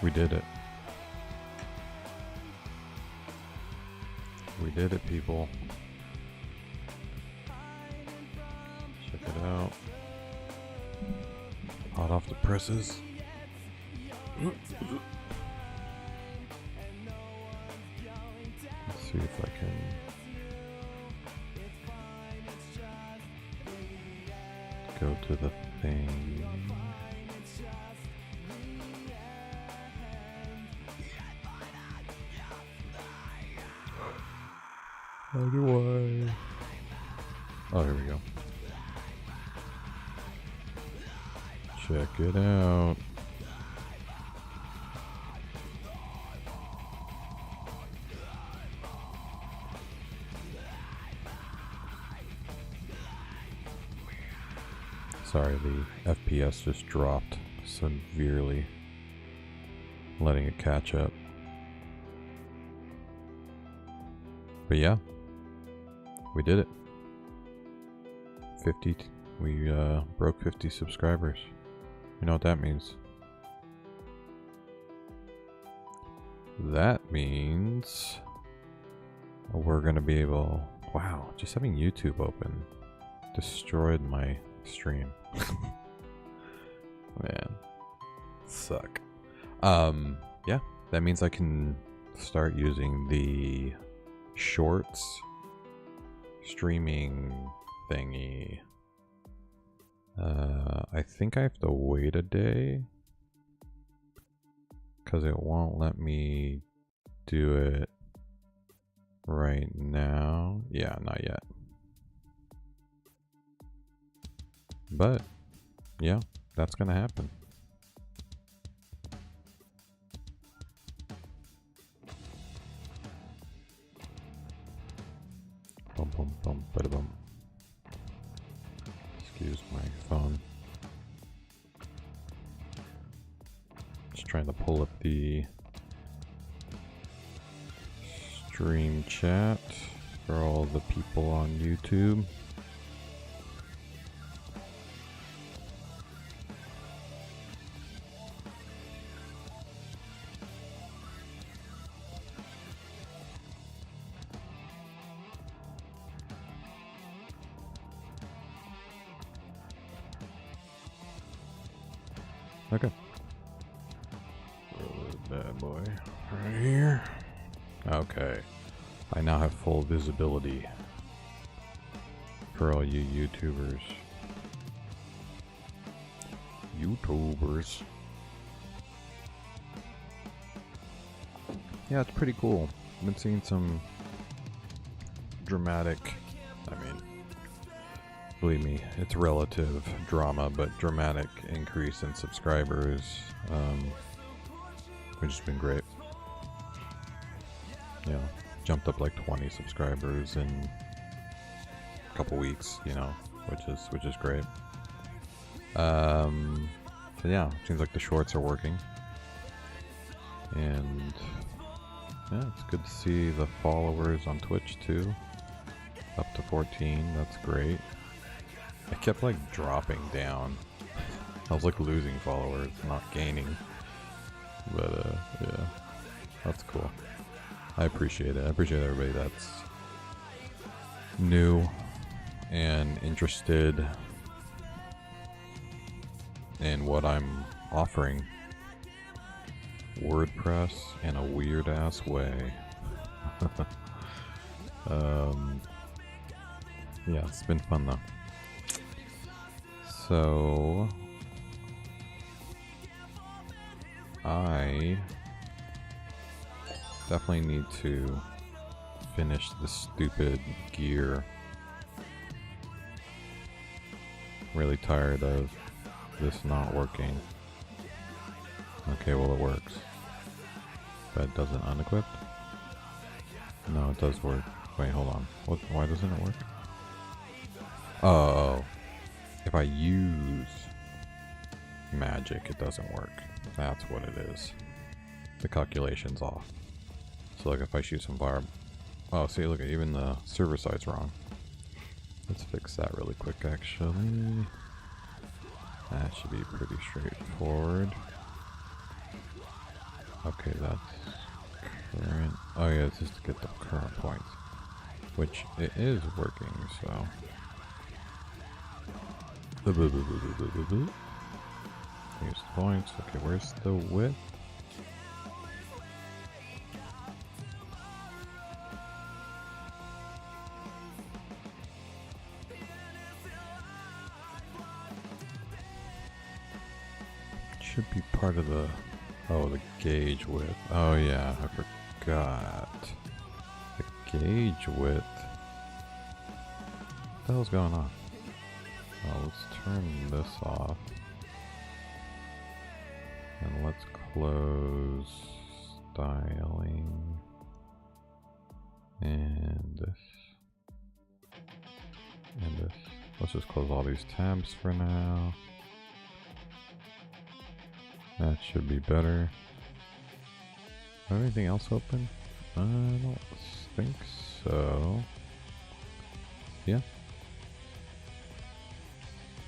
We did it. We did it, people. Check it out. Hot off the presses. Let's see if I can go to the thing. How do I? Oh, here we go. Check it out. Sorry, the FPS just dropped severely, letting it catch up. But yeah, we did it. 50, we broke 50 subscribers. You know what that means? That means we're gonna be able, wow, just having YouTube open destroyed my stream. Man, suck. Yeah, that means I can start using the shorts streaming thingy. I think I have to wait a day because it won't let me do it right now. Yeah, not yet. But yeah, that's gonna happen. Bum bum bum bada bum. Excuse my phone. Just trying to pull up the stream chat for all the people on YouTube. Okay. Throw this bad boy right here. Okay. I now have full visibility for all you YouTubers. Yeah, it's pretty cool. I've been seeing some dramatic, I mean, believe me, it's relative drama, but dramatic increase in subscribers, which has been great. Yeah, jumped up like 20 subscribers in a couple weeks, you know, which is great. So yeah, seems like the shorts are working, and yeah, it's good to see the followers on Twitch too, up to 14. That's great. I kept like dropping down. I was like losing followers, not gaining. But yeah, that's cool. I appreciate it. I appreciate everybody that's new and interested in what I'm offering. WordPress in a weird ass way. Yeah, it's been fun though. So I definitely need to finish the stupid gear. Really tired of this not working. Okay, well it works. But it doesn't unequip? No, it does work. Wait, hold on. What? Why doesn't it work? Oh, if I use magic, it doesn't work. That's what it is. The calculation's off. So like if I shoot some fire... Oh, see, look, even the server side's wrong. Let's fix that really quick, actually. That should be pretty straightforward. Okay, that's current. Oh yeah, it's just to get the current points, which it is working. So. Here's the points. Okay, where's the width? Should be part of the... Oh, the gauge width. Oh yeah, I forgot. The gauge width. What the hell's going on? Oh, let's turn this off. And let's close styling. And this. And this. Let's just close all these tabs for now. That should be better. Do I have anything else open? I don't think so. Yeah.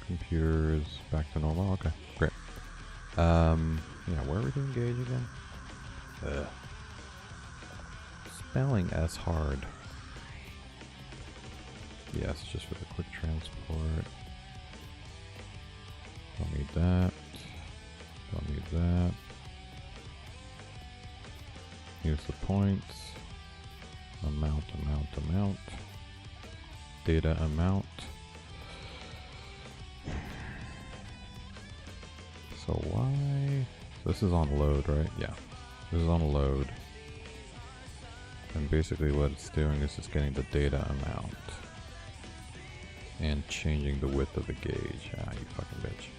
Computer's back to normal. Okay, great. Yeah, where are we doing gauge again? Spelling S hard. Yes, just for the quick transport. Don't need that. Don't need that. Use the points. Amount. Data amount. So why? So this is on load, right? Yeah. This is on load. And basically what it's doing is just getting the data amount. And changing the width of the gauge. Ah, you fucking bitch.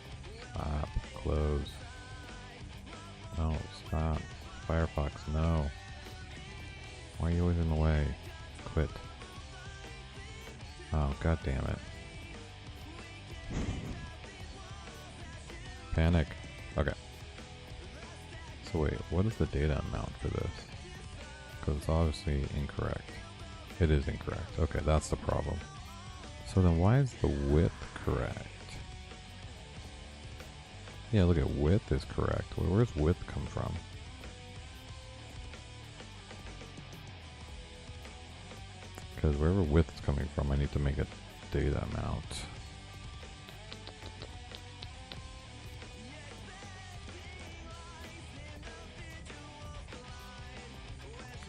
Stop. Close. No, stop. Firefox, no. Why are you always in the way? Quit. Oh, god damn it. Panic. Okay. So wait, what is the data amount for this? Because it's obviously incorrect. It is incorrect. Okay, that's the problem. So then why is the width correct? Yeah, look at width is correct. Where's width come from? Because wherever width is coming from, I need to make a data amount.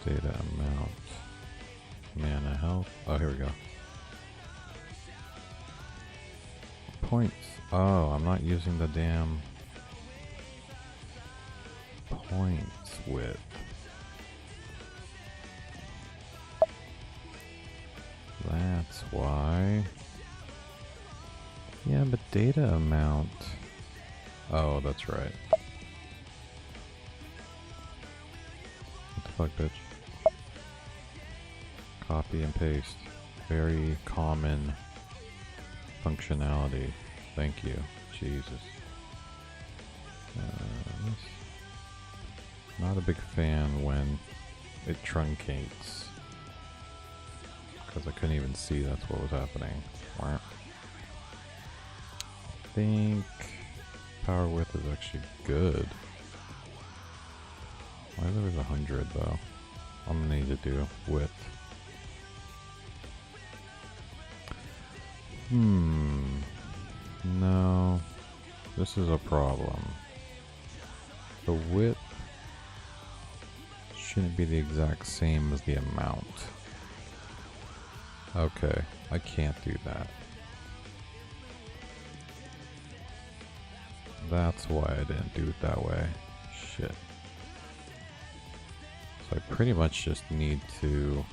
Data amount. Mana health. Oh, here we go. Points. Oh, I'm not using the damn points width. That's why. Yeah, but data amount. Oh, that's right. What the fuck, bitch? Copy and paste. Very common functionality. Thank you. Jesus. Not a big fan when it truncates. Because I couldn't even see that's what was happening. I think power width is actually good. Why there was 100 though? I'm gonna need to do width. No, this is a problem. The width shouldn't be the exact same as the amount. Okay, I can't do that. That's why I didn't do it that way. Shit. So I pretty much just need to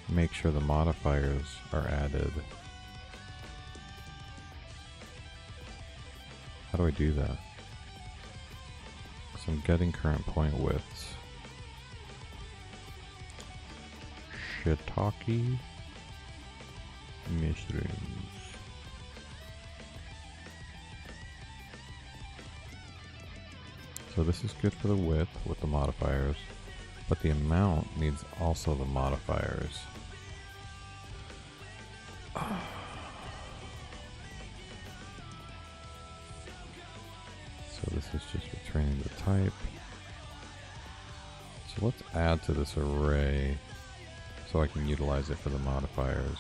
make sure the modifiers are added. How do I do that? So I'm getting current point widths. Shiitake mushrooms. So this is good for the width with the modifiers, but the amount needs also the modifiers. So So this is just returning the type. So let's add to this array so I can utilize it for the modifiers.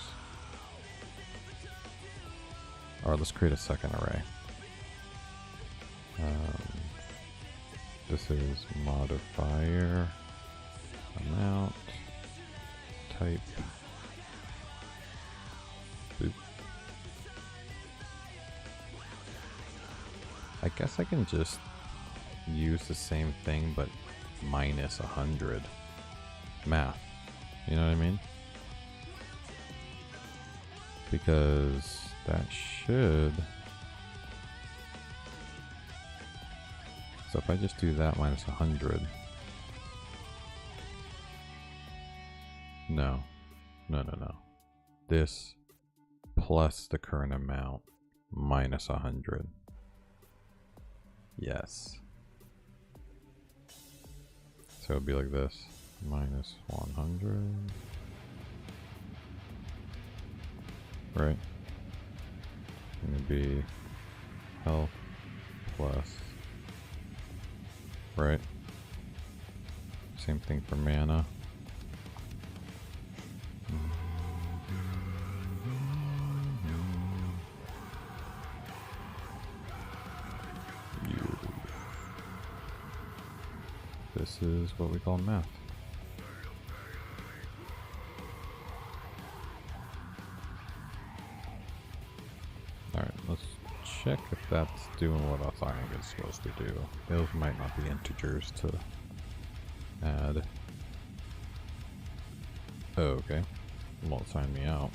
Or let's create a second array. This is modifier amount type. Boop. I guess I can just use the same thing but minus 100 math. You know what I mean? Because that should... So if I just do that minus 100... No. No. This plus the current amount minus 100. Yes. So it'd be like this. Minus 100. Right? And it'd be health plus. Right? Same thing for mana. This is what we call math. Alright, let's check if that's doing what I thought it's supposed to do. Those might not be integers to add. Oh, okay. Won't sign me out.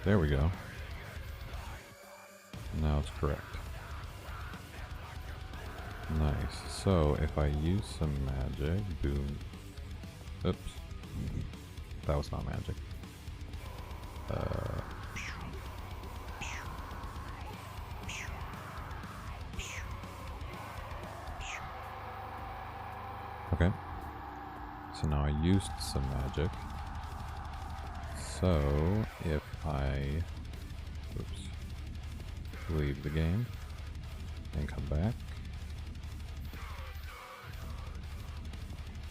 There we go. Now it's correct. Nice. So if I use some magic, boom. Oops. That was not magic. Okay. So now I used some magic. So if I leave the game and come back.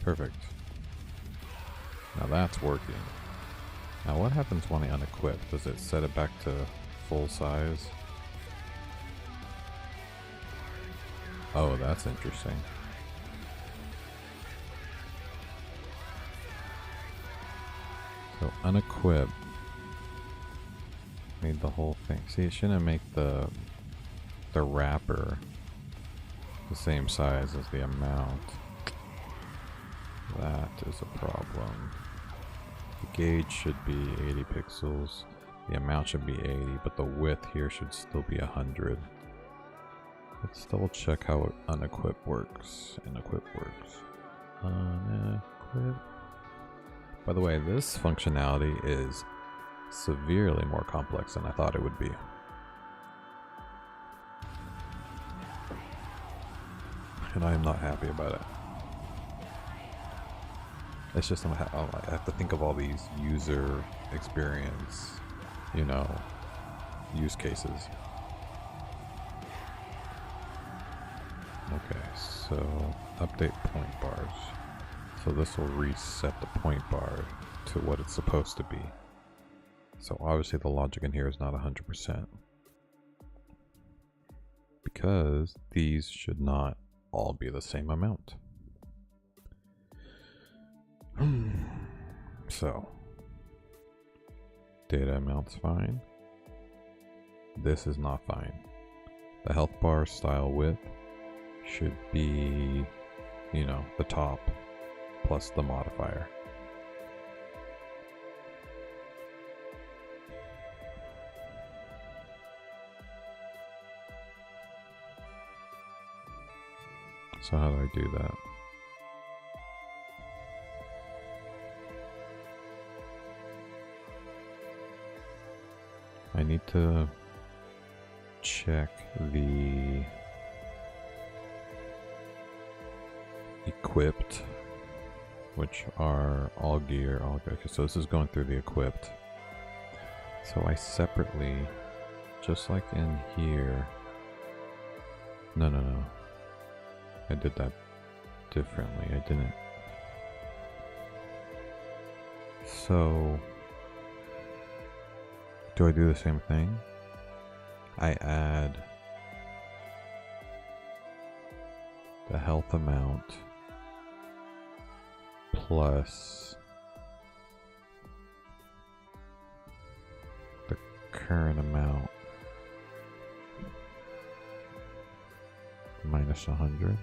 Perfect. Now that's working. Now what happens when I unequip? Does it set it back to full size? Oh, that's interesting. So unequip made the whole thing. See, it shouldn't make the wrapper the same size as the amount. That is a problem. The gauge should be 80 pixels. The amount should be 80, but the width here should still be 100. Let's double check how unequip works. Unequip works. Unequip. By the way, this functionality is severely more complex than I thought it would be. And I am not happy about it. It's just I have to think of all these user experience, you know, use cases. Okay, so update point bars. So this will reset the point bar to what it's supposed to be. So obviously the logic in here is not 100%. Because these should not all be the same amount. So, data amount's fine. This is not fine. The health bar style width should be, you know, the top plus the modifier. So how do I do that? I need to check the equipped which are all gear, all good. Okay, so this is going through the equipped. So I separately, just like in here, no. I did that differently. I didn't. So, do I do the same thing? I add the health amount plus the current amount minus 100.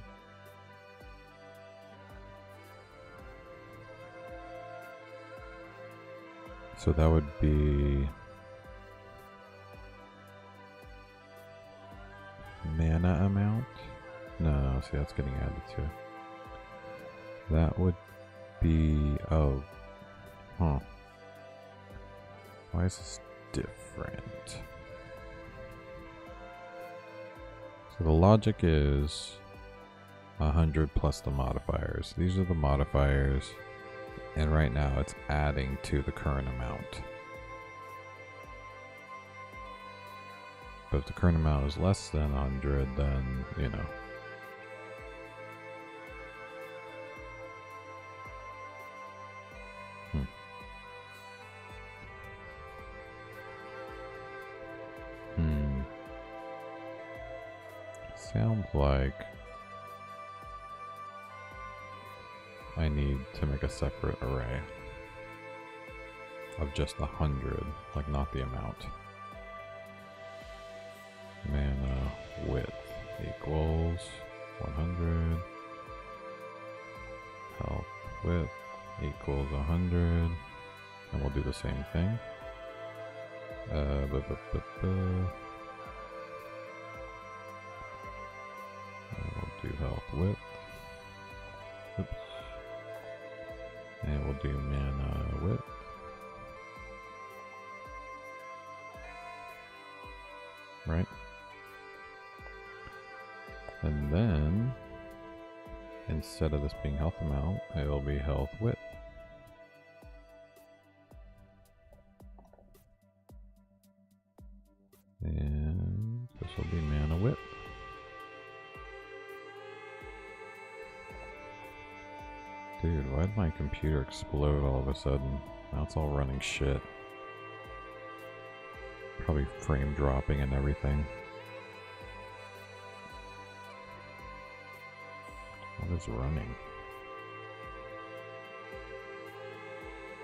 So that would be mana amount. No, see, that's getting added to. That would be, oh, huh. Why is this different? So the logic is 100 plus the modifiers. These are the modifiers, and right now it's adding to the current amount. But if the current amount is less than 100, then, you know. Sounds like I need to make a separate array of just 100, like not the amount. Mana width equals 100. Health width equals 100. And we'll do the same thing. We'll do health width. Oops. And we'll do mana width. Right? And then, instead of this being health amount, it'll be health width. And this will be mana width. Dude, why did my computer explode all of a sudden? Now it's all running shit. Probably frame dropping and everything. What is running?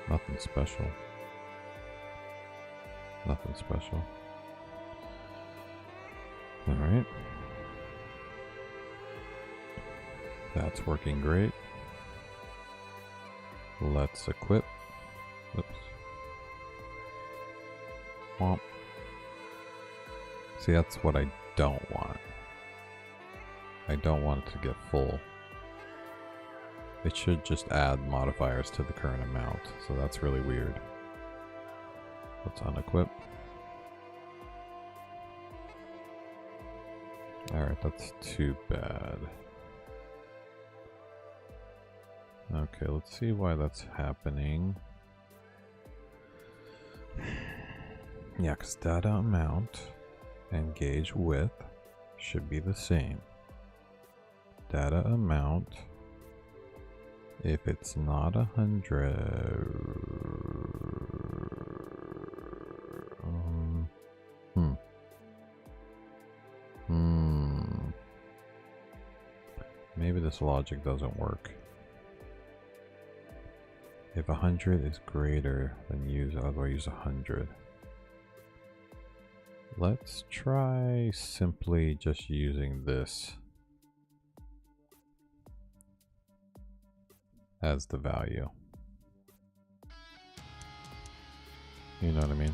Nothing special. Nothing special. Alright. That's working great. Let's equip. Oops. Womp. See, that's what I don't want. I don't want it to get full. It should just add modifiers to the current amount, so that's really weird. Let's unequip. Alright, that's too bad. Okay, let's see why that's happening. Yeah, because data amount and gauge width should be the same. Data amount, if it's not 100, maybe this logic doesn't work. If 100 is greater, then use 100. Let's try simply just using this as the value. You know what I mean?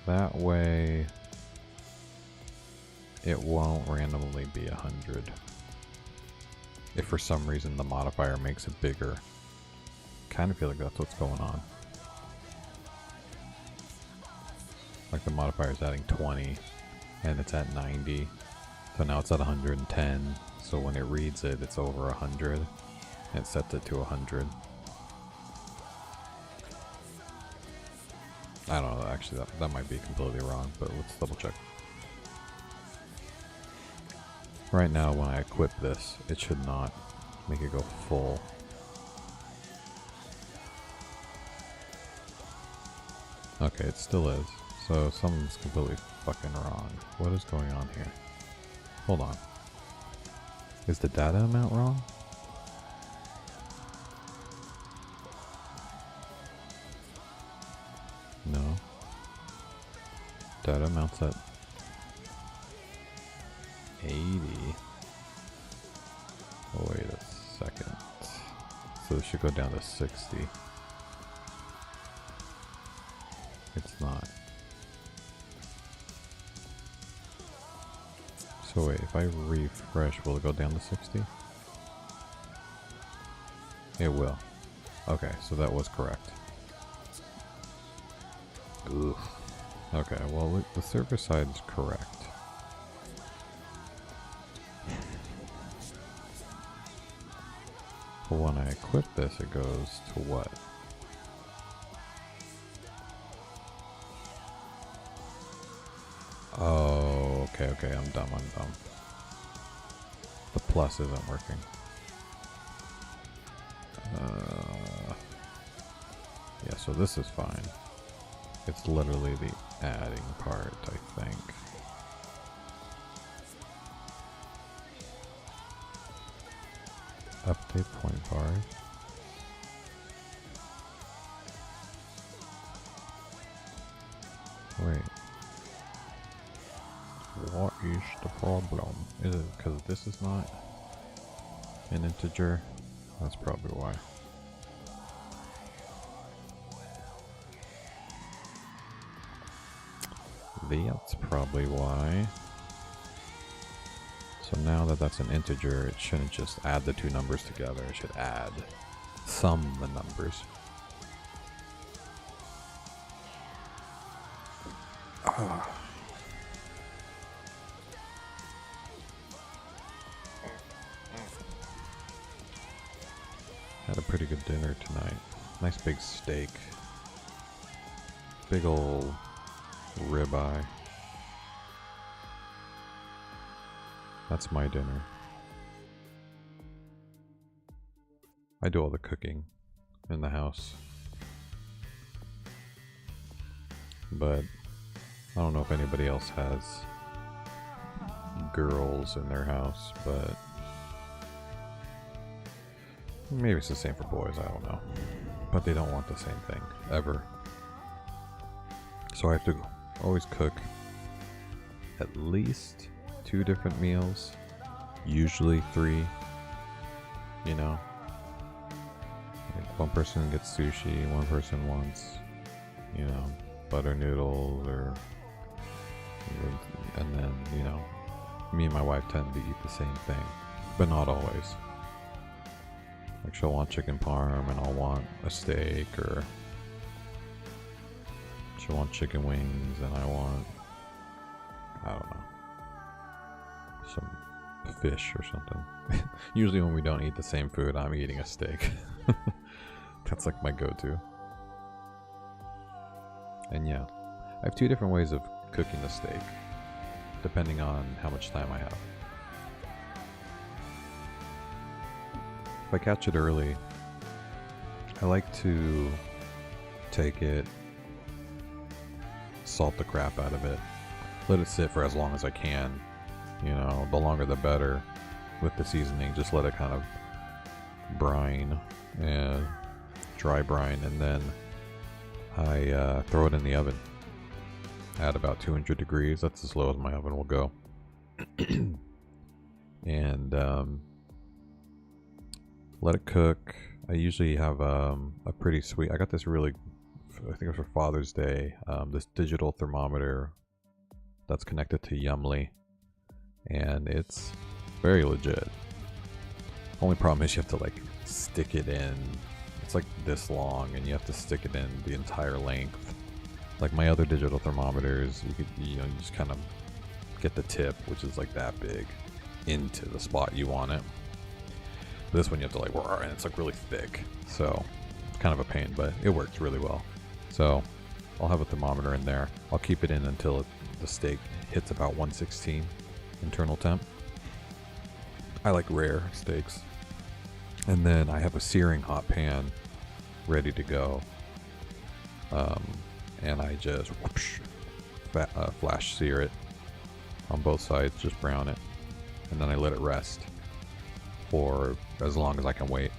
That way it won't randomly be 100. If for some reason the modifier makes it bigger. Kind of feel like that's what's going on. Like the modifier is adding 20 and it's at 90. So now it's at 110. So when it reads it, it's over 100. and set it to 100. I don't know, actually that might be completely wrong, but let's double check. Right now when I equip this, it should not make it go full. Okay, it still is. So something's completely fucking wrong. What is going on here? Hold on. Is the data amount wrong? No. Data amount's at 80. Oh, wait a second. So it should go down to 60. It's not. So wait, if I refresh, will it go down to 60? It will. Okay, so that was correct. Oof. Okay, well, the server side is correct. But when I equip this, it goes to what? Oh, okay, I'm dumb. The plus isn't working. Yeah, so this is fine. It's literally the adding part, I think. Update point bars. Wait. What is the problem? Is it because this is not an integer? That's probably why. That's probably why. So now that that's an integer, it shouldn't just add the two numbers together. It should add sum the numbers. Had a pretty good dinner tonight. Nice big steak. Big ol' ribeye. That's my dinner. I do all the cooking in the house. But I don't know if anybody else has girls in their house, but maybe it's the same for boys, I don't know. But they don't want the same thing, ever. So I have to always cook at least 2 different meals, usually 3, you know. Like one person gets sushi, one person wants, you know, butter noodles, and then, you know, me and my wife tend to eat the same thing, but not always. Like she'll want chicken parm and I'll want a steak, or she'll want chicken wings and I want, I don't know, some fish or something. Usually when we don't eat the same food, I'm eating a steak. That's like my go-to. And yeah, I have 2 different ways of cooking the steak, depending on how much time I have. If I catch it early, I like to take it, salt the crap out of it, let it sit for as long as I can. You know, the longer the better with the seasoning. Just let it kind of brine, and dry brine, and then I throw it in the oven at about 200 degrees. That's as low as my oven will go. And let it cook. I usually have a pretty sweet, I got this really, I think it was for Father's Day, this digital thermometer that's connected to Yumly, and it's very legit. Only problem is you have to like stick it in. It's like this long, and you have to stick it in the entire length. Like my other digital thermometers, you could, you know, you just kind of get the tip, which is like that big, into the spot you want it. This one you have to like, and it's like really thick. So it's kind of a pain, but it works really well. So I'll have a thermometer in there. I'll keep it in until the steak hits about 116 internal temp. I like rare steaks. And then I have a searing hot pan ready to go. And I just whoosh, flash sear it on both sides, just brown it. And then I let it rest for as long as I can wait.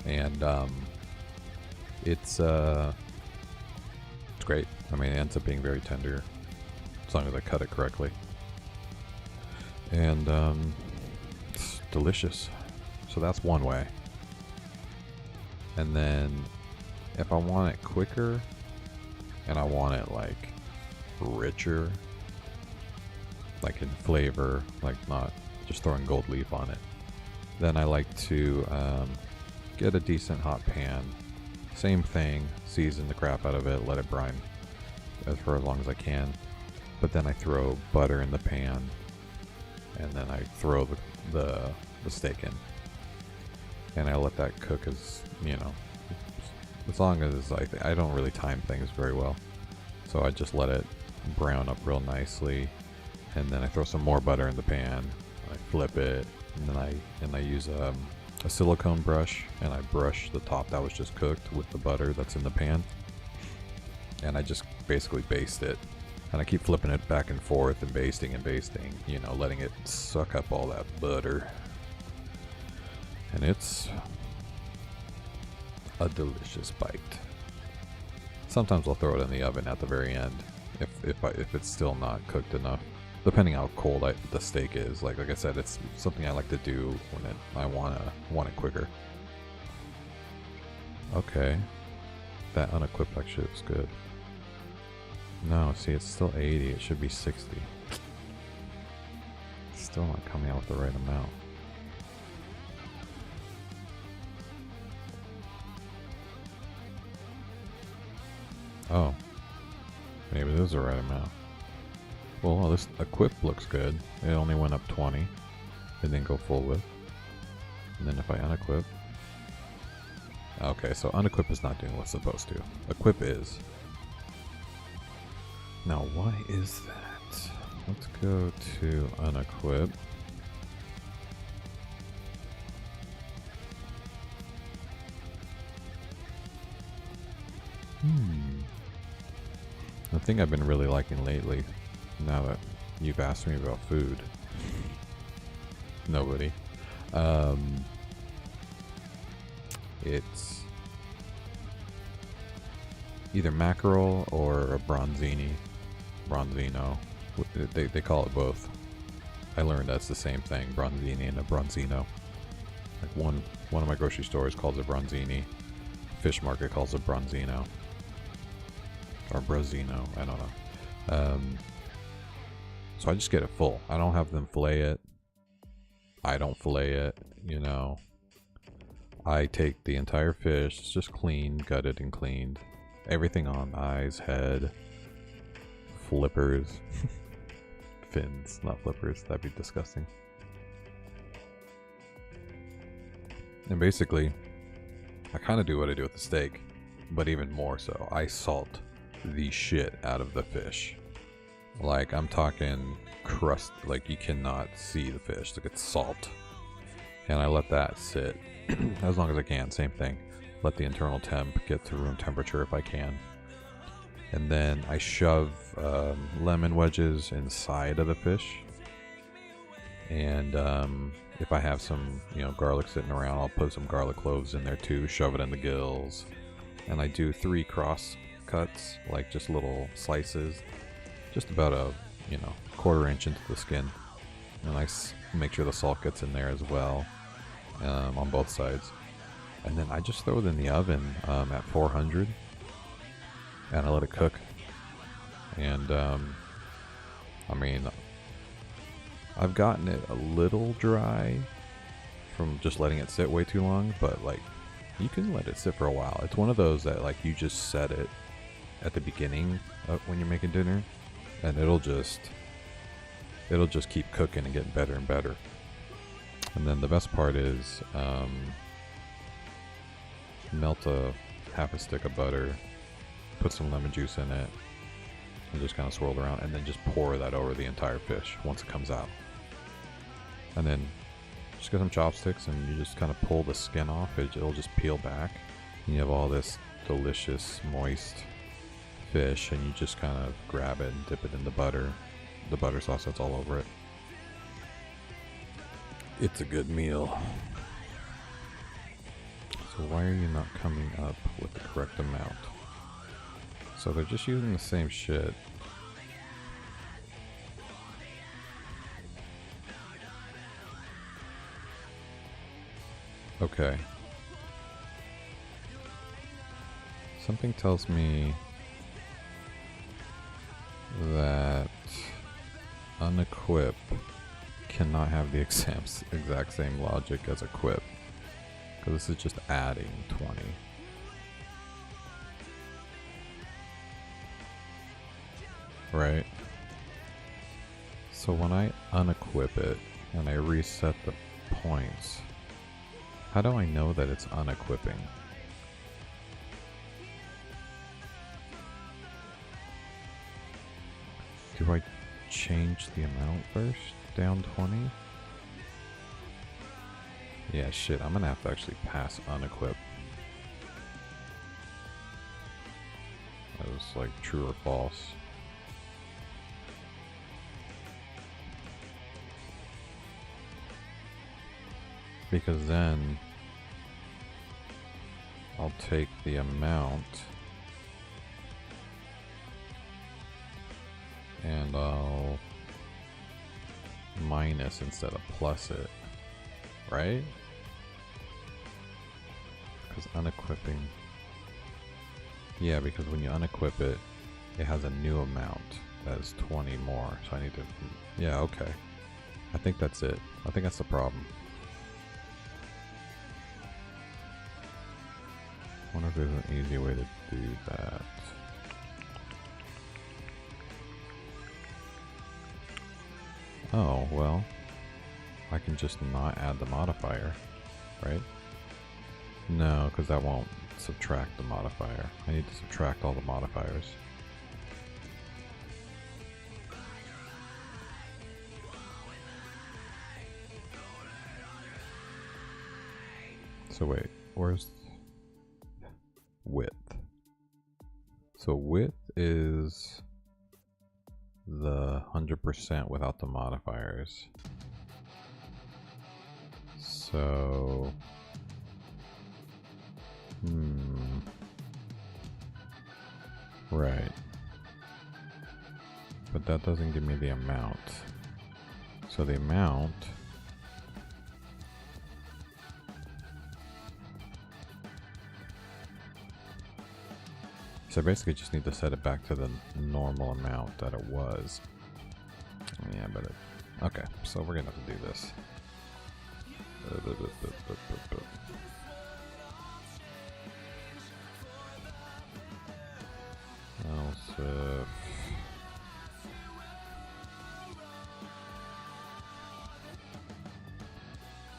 And it's great. I mean, it ends up being very tender as long as I cut it correctly. And it's delicious. So that's one way. And then if I want it quicker and I want it like richer, like in flavor, like not just throwing gold leaf on it, then I like to get a decent hot pan. Same thing, season the crap out of it, let it brine for as long as I can. But then I throw butter in the pan, and then I throw the steak in. And I let that cook as, you know, as long as I don't really time things very well. So I just let it brown up real nicely, and then I throw some more butter in the pan. I flip it, and then I use a silicone brush, and I brush the top that was just cooked with the butter that's in the pan. And I just basically baste it. And I keep flipping it back and forth and basting, you know, letting it suck up all that butter. And it's a delicious bite. Sometimes I'll throw it in the oven at the very end if it's still not cooked enough, depending how cold the steak is. Like I said, it's something I like to do when I want it quicker. Okay, that unequipped actually looks good. No, see, it's still 80. It should be 60. It's still not coming out with the right amount. Oh, maybe this is the right amount. Well, this equip looks good. It only went up 20. It didn't go full width. And then if I unequip... Okay, so unequip is not doing what's supposed to. Equip is. Now, why is that? Let's go to unequip. The thing I've been really liking lately, now that you've asked me about food, nobody, it's either mackerel or a bronzino. They call it both. I learned that's the same thing, bronzini and a bronzino. Like one of my grocery stores calls it bronzini. Fish market calls it bronzino. Or brozino, I don't know. So I just get it full. I don't have them fillet it. I don't fillet it, you know. I take the entire fish, it's just cleaned, gutted and cleaned. Everything on, eyes, head, flippers. Fins, not flippers, that'd be disgusting. And basically, I kind of do what I do with the steak, but even more so. I salt the shit out of the fish. Like, I'm talking crust, like you cannot see the fish, like it's salt. And I let that sit as long as I can, same thing. Let the internal temp get to room temperature if I can. And then I shove lemon wedges inside of the fish. And if I have some, you know, garlic sitting around, I'll put some garlic cloves in there too, shove it in the gills. And I do 3 cross cuts, like just little slices, just about a, you know, 1/4 inch into the skin. And I make sure the salt gets in there as well, on both sides. And then I just throw it in the oven at 400, and I let it cook. And I mean, I've gotten it a little dry from just letting it sit way too long, but like, you can let it sit for a while. It's one of those that like you just set it at the beginning when you're making dinner, and it'll just keep cooking and getting better and better. And then the best part is melt half a stick of butter, put some lemon juice in it, and just kind of swirl it around, and then just pour that over the entire fish once it comes out. And then just get some chopsticks and you just kind of pull the skin off. It'll just peel back. And you have all this delicious, moist fish, and you just kind of grab it and dip it in the butter sauce that's all over it. It's a good meal. So why are you not coming up with the correct amount? So they're just using the same shit. Okay. Something tells me that unequip cannot have the exact same logic as equip, because this is just adding 20. Right? So when I unequip it and I reset the points, how do I know that it's unequipping? Do I change the amount first? Down 20? Yeah, shit, I'm gonna have to actually pass unequip. That was like true or false. Because then I'll take the amount and I'll minus instead of plus it, right? Because unequipping, yeah, because when you unequip it, it has a new amount that is 20 more, so I need to, yeah, okay. I think that's it. I think that's the problem. I wonder if there's an easy way to do that. Oh, well, I can just not add the modifier, right? No, because that won't subtract the modifier. I need to subtract all the modifiers. So wait, where's width? So width is the 100% without the modifiers. So, right. But that doesn't give me the amount. So the amount so I basically just need to set it back to the normal amount that it was. Yeah, but it, okay, so we're gonna have to do this. Else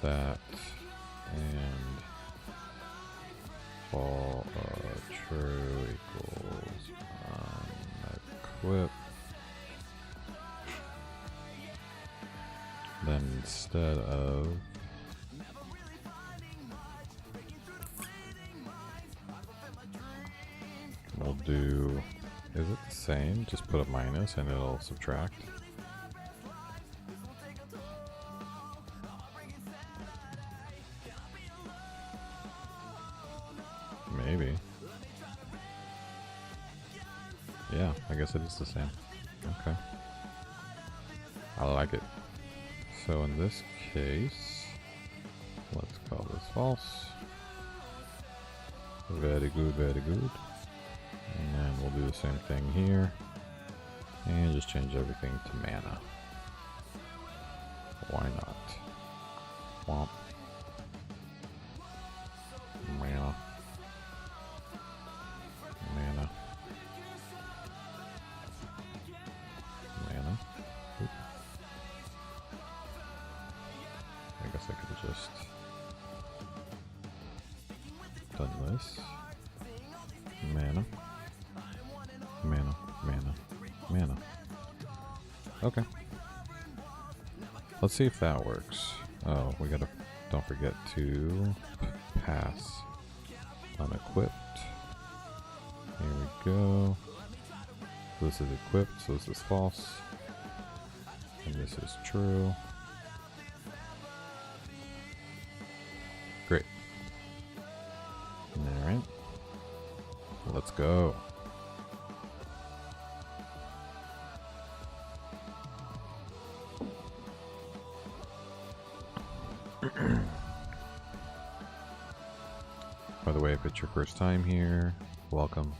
that and fall true equals unequip. Then instead of we'll do, is it the same? Just put a minus and it'll subtract. Maybe. Yeah, I guess it is the same. Okay. I like it. So in this case, let's call this false. Very good, very good. And then we'll do the same thing here. And just change everything to mana. Why not? Womp. Mana. Mana. Mana. Oop. I guess I could this. Mana. Mana. Mana. Mana. Okay. Let's see if that works. Oh, we gotta... Don't forget to pass unequipped. Here we go. So this is equipped, so this is false. And this is true. Great. Alright. Let's go. By the way, if it's your first time here, welcome.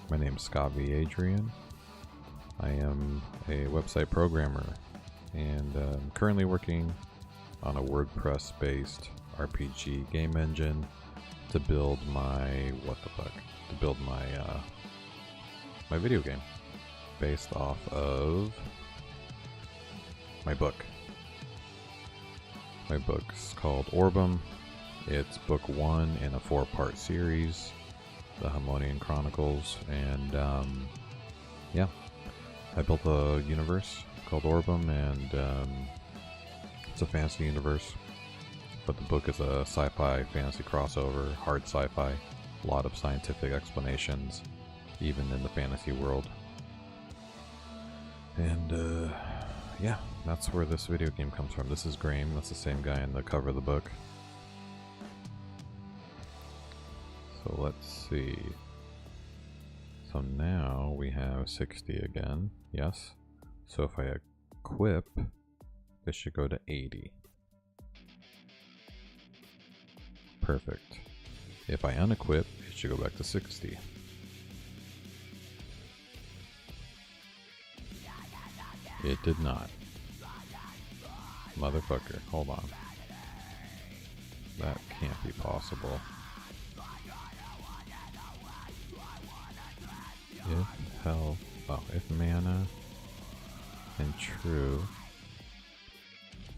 My name's Scott V. Adrian. I am a website programmer and I'm currently working on a WordPress-based RPG game engine to build my my video game based off of my book. My book's called Orbem. It's book 1 in a 4-part series, the Harmonian Chronicles, and yeah, I built a universe called Orbem, and it's a fantasy universe, but the book is a sci-fi fantasy crossover, hard sci-fi, a lot of scientific explanations, even in the fantasy world. And yeah, that's where this video game comes from. This is Graham, that's the same guy in the cover of the book. So let's see. So now we have 60 again, yes. So if I equip, this should go to 80. Perfect. If I unequip, it should go back to 60. It did not. Motherfucker, hold on. That can't be possible. If mana and true,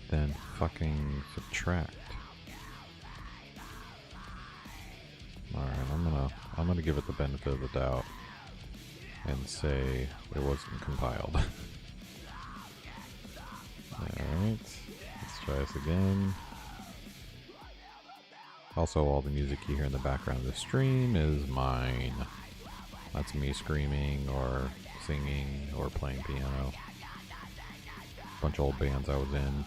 then fucking subtract. Alright, I'm gonna give it the benefit of the doubt and say it wasn't compiled. Alright, let's try this again. Also, all the music you hear in the background of the stream is mine. That's me screaming or singing or playing piano. A bunch of old bands I was in.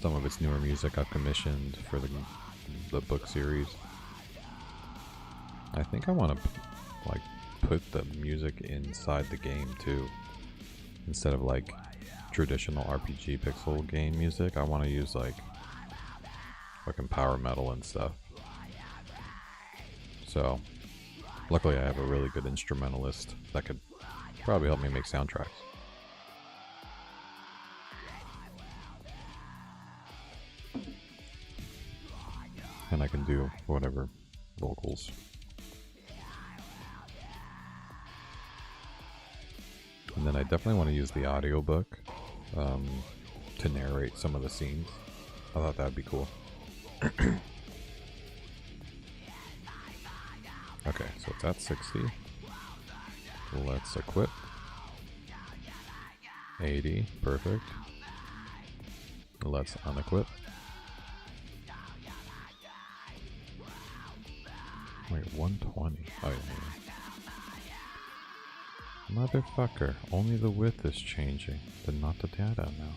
Some of it's newer music I've commissioned for the book series. I think I want to like put the music inside the game too. Instead of like traditional RPG pixel game music, I want to use like fucking power metal and stuff. So luckily I have a really good instrumentalist that could probably help me make soundtracks. And I can do whatever vocals. And then I definitely want to use the audiobook to narrate some of the scenes. I thought that would be cool. Okay, so it's at 60. Let's equip. 80, perfect. Let's unequip. Wait, 120. Oh, yeah. Motherfucker, only the width is changing, but not the data now.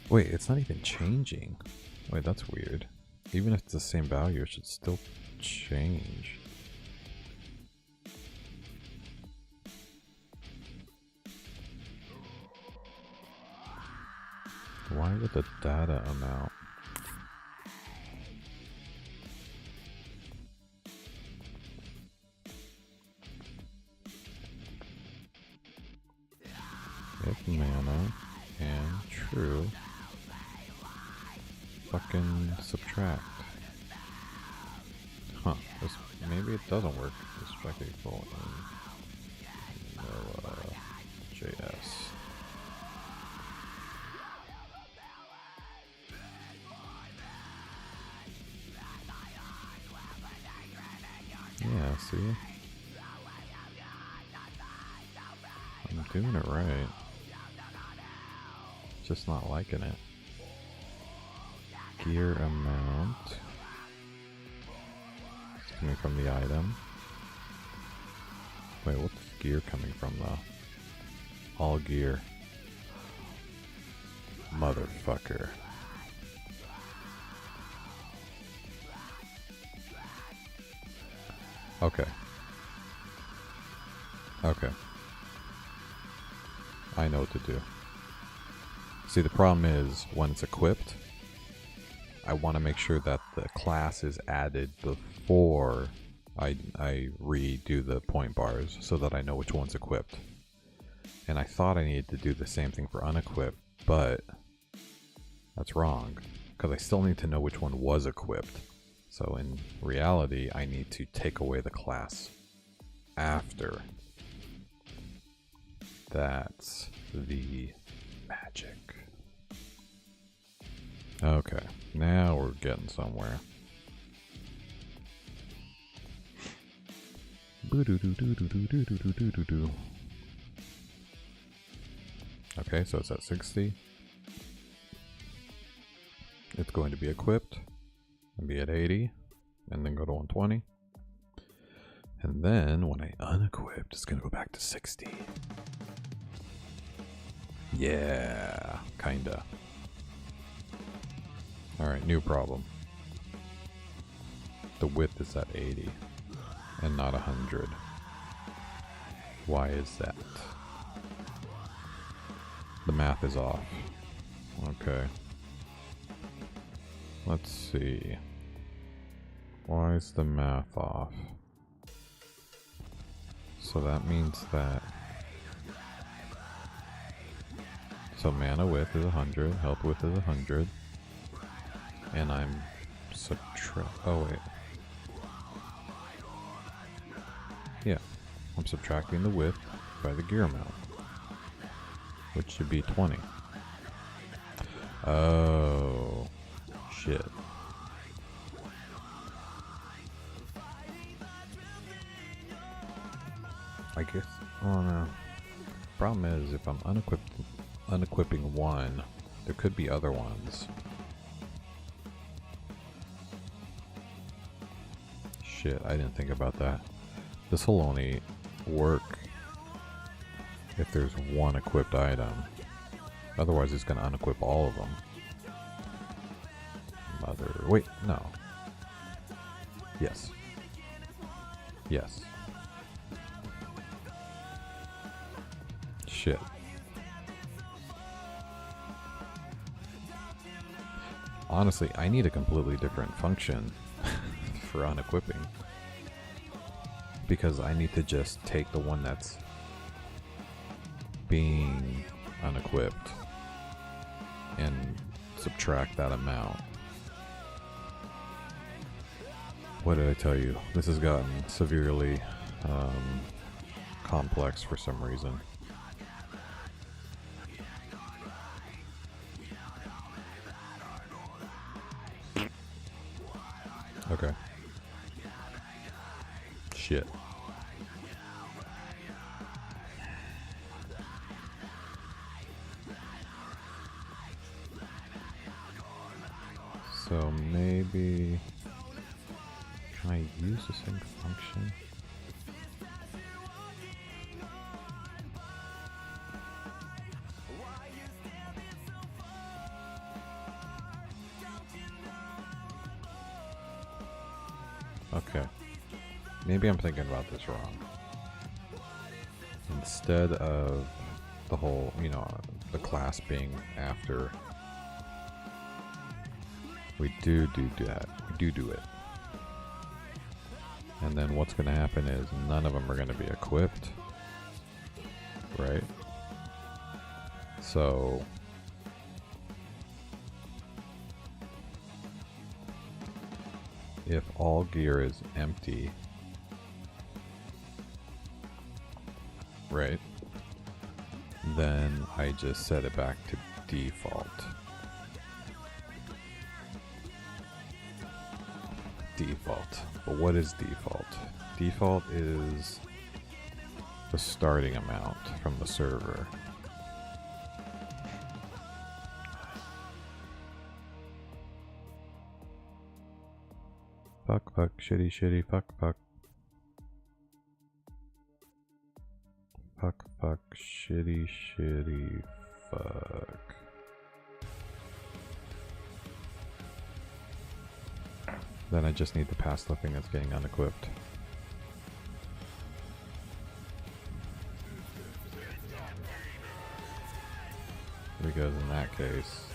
Wait, it's not even changing. Wait, that's weird. Even if it's the same value, it should still change. Why would the data amount? If mana and true, fucking subtract. Huh, this, maybe it doesn't work. This fucking full JS. Yeah, see? I'm doing it right. Just not liking it. Gear amount. It's coming from the item. Wait, what's gear coming from though? All gear. Motherfucker. Okay. Okay. I know what to do. See, the problem is when it's equipped, I want to make sure that the class is added before I redo the point bars so that I know which one's equipped. And I thought I needed to do the same thing for unequipped, but that's wrong because I still need to know which one was equipped. So in reality, I need to take away the class after. That's the magic. Okay, now we're getting somewhere. Okay, so it's at 60. It's going to be equipped and be at 80 and then go to 120. And then when I unequip, it's going to go back to 60. Yeah, kinda. Alright, new problem. The width is at 80 and not 100. Why is that? The math is off. Okay. Let's see. Why is the math off? So that means that... So mana width is 100, health width is 100. And I'm oh wait. Yeah, I'm subtracting the width by the gear amount, which should be 20. Oh, shit. I guess, oh no. Problem is, if I'm unequipping one, there could be other ones. Shit, I didn't think about that. This will only work if there's one equipped item. Otherwise, it's gonna unequip all of them. Wait, no. Yes. Yes. Shit. Honestly, I need a completely different function for unequipping. Because I need to just take the one that's being unequipped and subtract that amount. What did I tell you? This has gotten severely complex for some reason. Okay. Shit. So maybe... Can I use the same function? Okay. Maybe I'm thinking about this wrong. Instead of the whole, you know, the class being after, we do that. We do it. And then what's going to happen is none of them are going to be equipped. Right? So... if all gear is empty, right, then I just set it back to default. Default. But what is default? default is the starting amount from the server. Fuck, fuck, shitty, shitty, fuck, fuck. Fuck, fuck, shitty, shitty, fuck. Then I just need the pass slipping that's getting unequipped. Because in that case...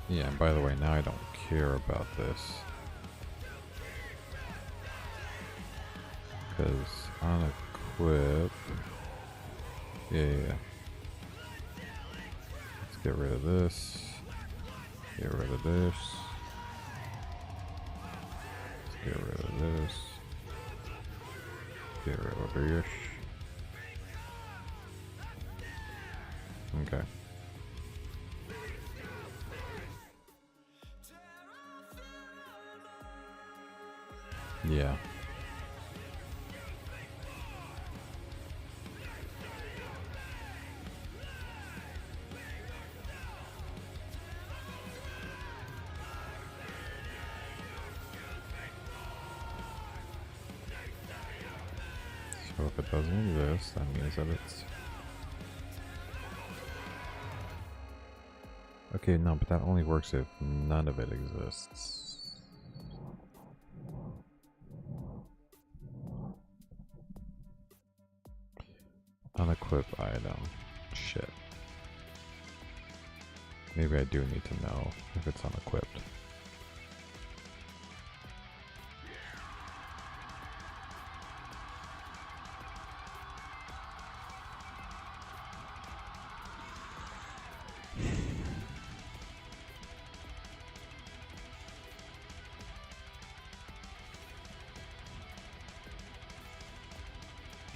Yeah, and by the way, now I don't care about this. Because unequip... Yeah. Let's get rid of this. Get rid of this. Get rid of this. Get rid of this. Okay. Yeah. So if it doesn't exist, that means that it's... Okay, no, but that only works if none of it exists. Unequip item. Shit. Maybe I do need to know if it's unequipped.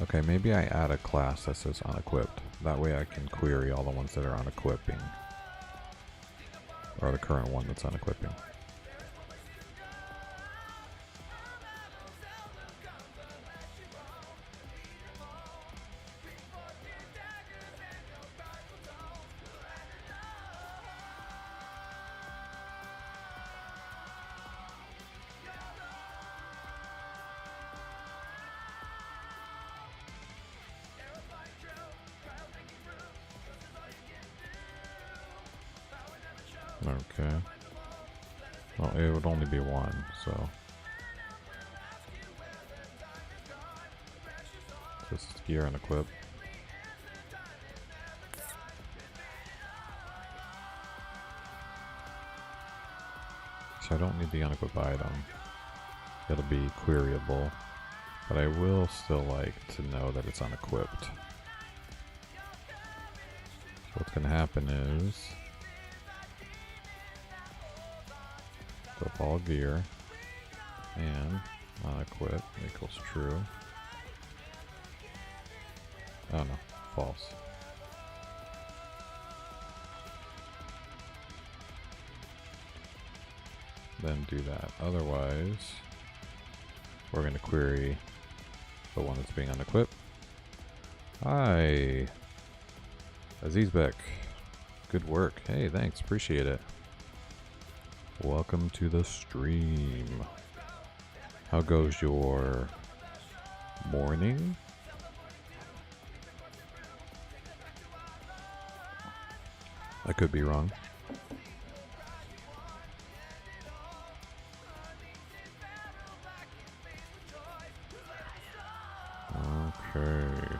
Okay, maybe I add a class that says unequipped. That way I can query all the ones that are unequipping. Or the current one that's unequipping. Okay. Well, it would only be one, so... Just gear and equip. So I don't need the unequip item. It'll be queryable. But I will still like to know that it's unequipped. So what's going to happen is... Equip all gear and unequip equals true. Oh no, false. Then do that. Otherwise, we're going to query the one that's being unequipped. Hi, Azizbek. Good work. Hey, thanks. Appreciate it. Welcome to the stream. How goes your morning? I could be wrong. Okay.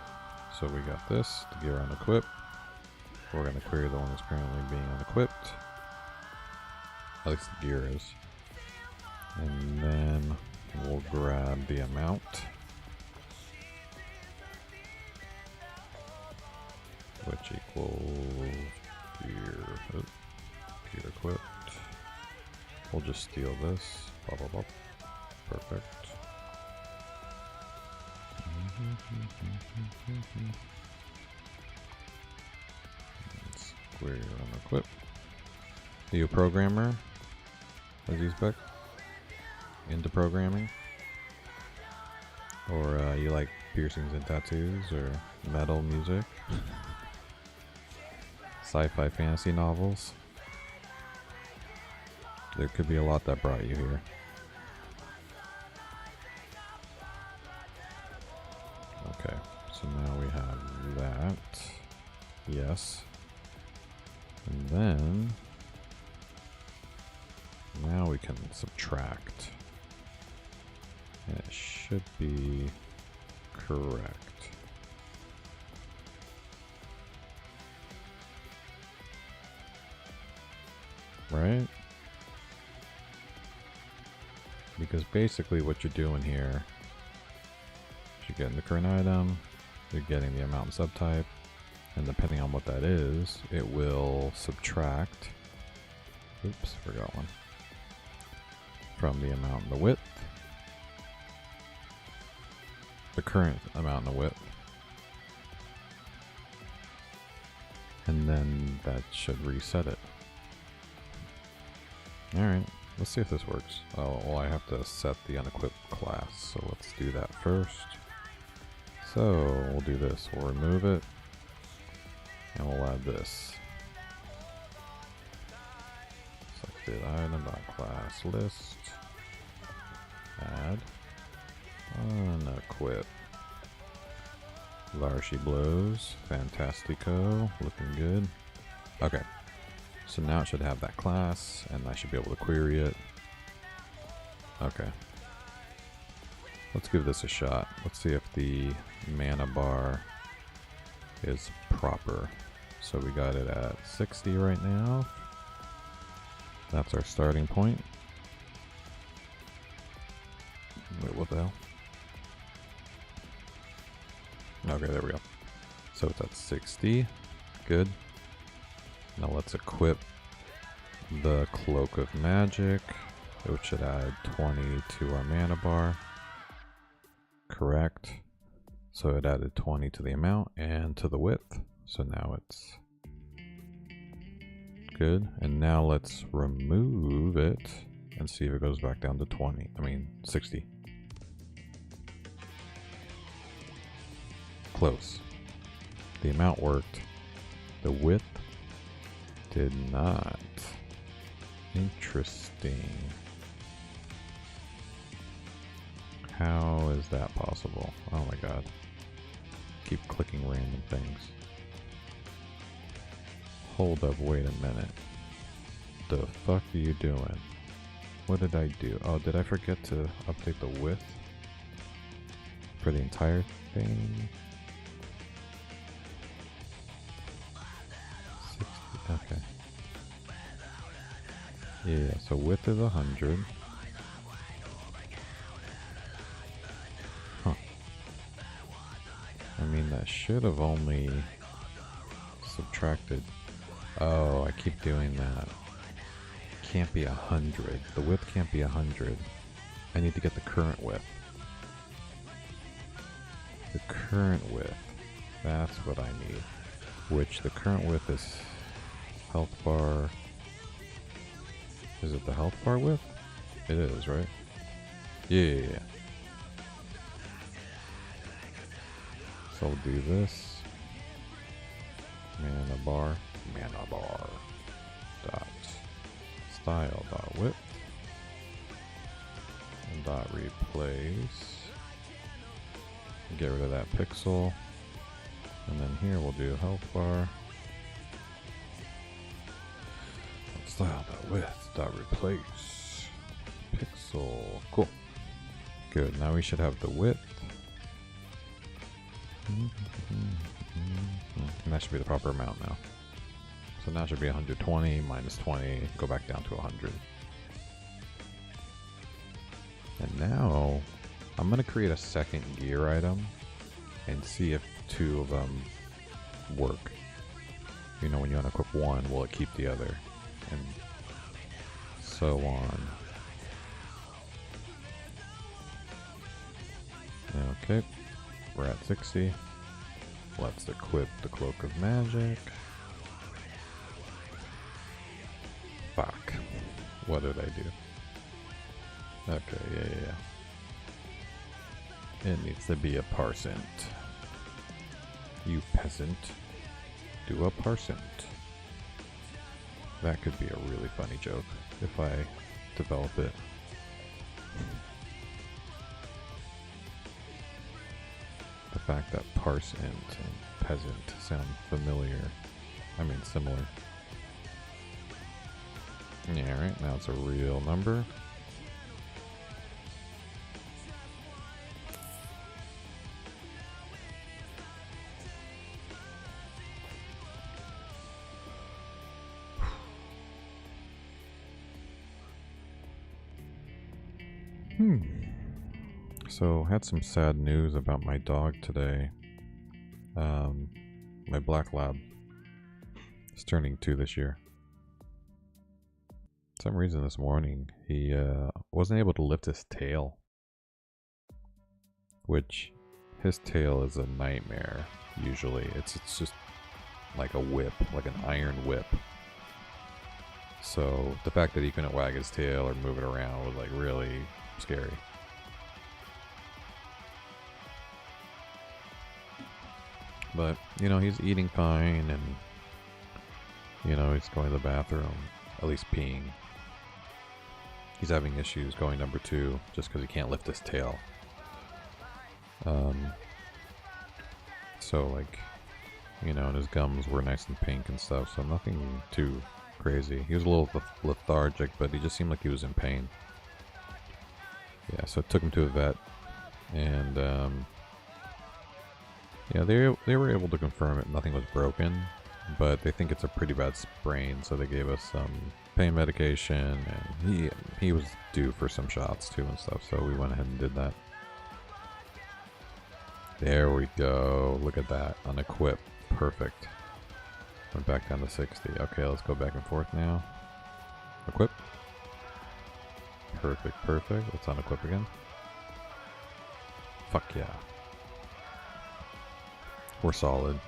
So we got this, the gear unequipped. We're going to query the one that's currently being unequipped. At least the gear is. And then we'll grab the amount. Which equals gear. Oh, gear equipped. We'll just steal this. Blah, blah, blah. Perfect. Let's query unequip. Are you a programmer? Azizbek? Into programming? Or you like piercings and tattoos, or metal music, sci-fi fantasy novels. There could be a lot that brought you here. Okay, so now we have that. Yes. And then now we can subtract. And it should be correct. Right? Because basically what you're doing here is you're getting the current item, you're getting the amount and subtype, and depending on what that is, it will subtract, oops, forgot one, from the amount and the width, the current amount and the width, and then that should reset it. Alright, let's see if this works. Oh, well, I have to set the unequipped class, so let's do that first. So we'll do this, we'll remove it, and we'll add this. Selected item.class list, add, unequip, Varshy blows, fantastico, looking good. Okay, so now it should have that class, and I should be able to query it. Okay, let's give this a shot. Let's see if the mana bar is proper. So we got it at 60 right now. That's our starting point. Wait, what the hell? Okay, there we go. So it's at 60. Good. Now let's equip the Cloak of Magic, which should add 20 to our mana bar. Correct. So it added 20 to the amount and to the width. So now it's good. And now let's remove it and see if it goes back down to 60. Close. The amount worked. The width did not. Interesting. How is that possible? Oh my god. Keep clicking random things. Hold up, wait a minute. The fuck are you doing? What did I do? Oh, did I forget to update the width for the entire thing? 60, okay. Yeah, so width is 100. Huh. I mean, that should have only subtracted. Oh, I keep doing that. Can't be 100. The width can't be 100. I need to get the current width. The current width. That's what I need. Which the current width is health bar. Is it the health bar width? It is, right? Yeah. So I'll do this. Mana bar dot style dot width dot replace. Get rid of that pixel, and then here we'll do health bar style dot width dot replace pixel. Cool. Good. Now we should have the width. And that should be the proper amount now. So now it should be 120 minus 20, go back down to 100. And now I'm going to create a second gear item and see if two of them work. You know, when you unequip one, will it keep the other? And so on. Okay, we're at 60. Let's equip the Cloak of Magic. Fuck. What did I do? Okay, yeah. It needs to be a parsant. You peasant. Do a parsant. That could be a really funny joke if I develop it. The fact that parsant and peasant sound familiar. I mean similar. Yeah, right, now it's a real number. So, had some sad news about my dog today. My black lab is turning 2 this year. For some reason this morning, he wasn't able to lift his tail. Which, his tail is a nightmare, usually. It's just like a whip, like an iron whip. So, the fact that he couldn't wag his tail or move it around was like really scary. But, you know, he's eating fine and, you know, he's going to the bathroom, at least peeing. He's having issues going number 2 just because he can't lift his tail. So, like, you know, and his gums were nice and pink and stuff, so nothing too crazy. He was a little lethargic, but he just seemed like he was in pain. Yeah, so I took him to a vet, and, yeah, they were able to confirm it. Nothing was broken, but they think it's a pretty bad sprain, so they gave us some pain medication, and he was due for some shots too and stuff, so we went ahead and did that. There we go. Look at that. Unequip. Perfect. Went back down to 60. Okay, let's go back and forth now. Equip. Perfect, perfect. Let's unequip again. Fuck yeah. We're solid.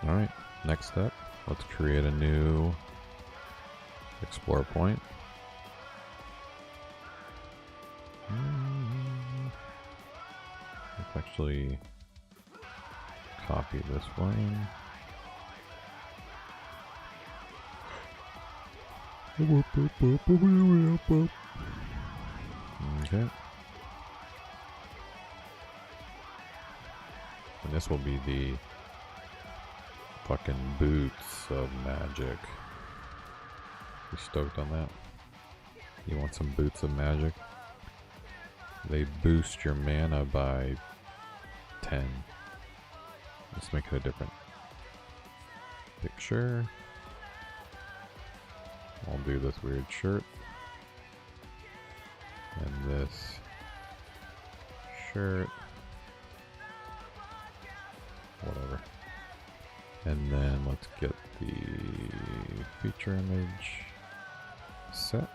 Alright, next step. Let's create a new explore point. Let's actually copy this one. Okay. And this will be the fucking boots of magic. You stoked on that? You want some boots of magic? They boost your mana by 10. Let's make it a different picture. I'll do this weird shirt. And this shirt. Whatever. And then let's get the feature image set.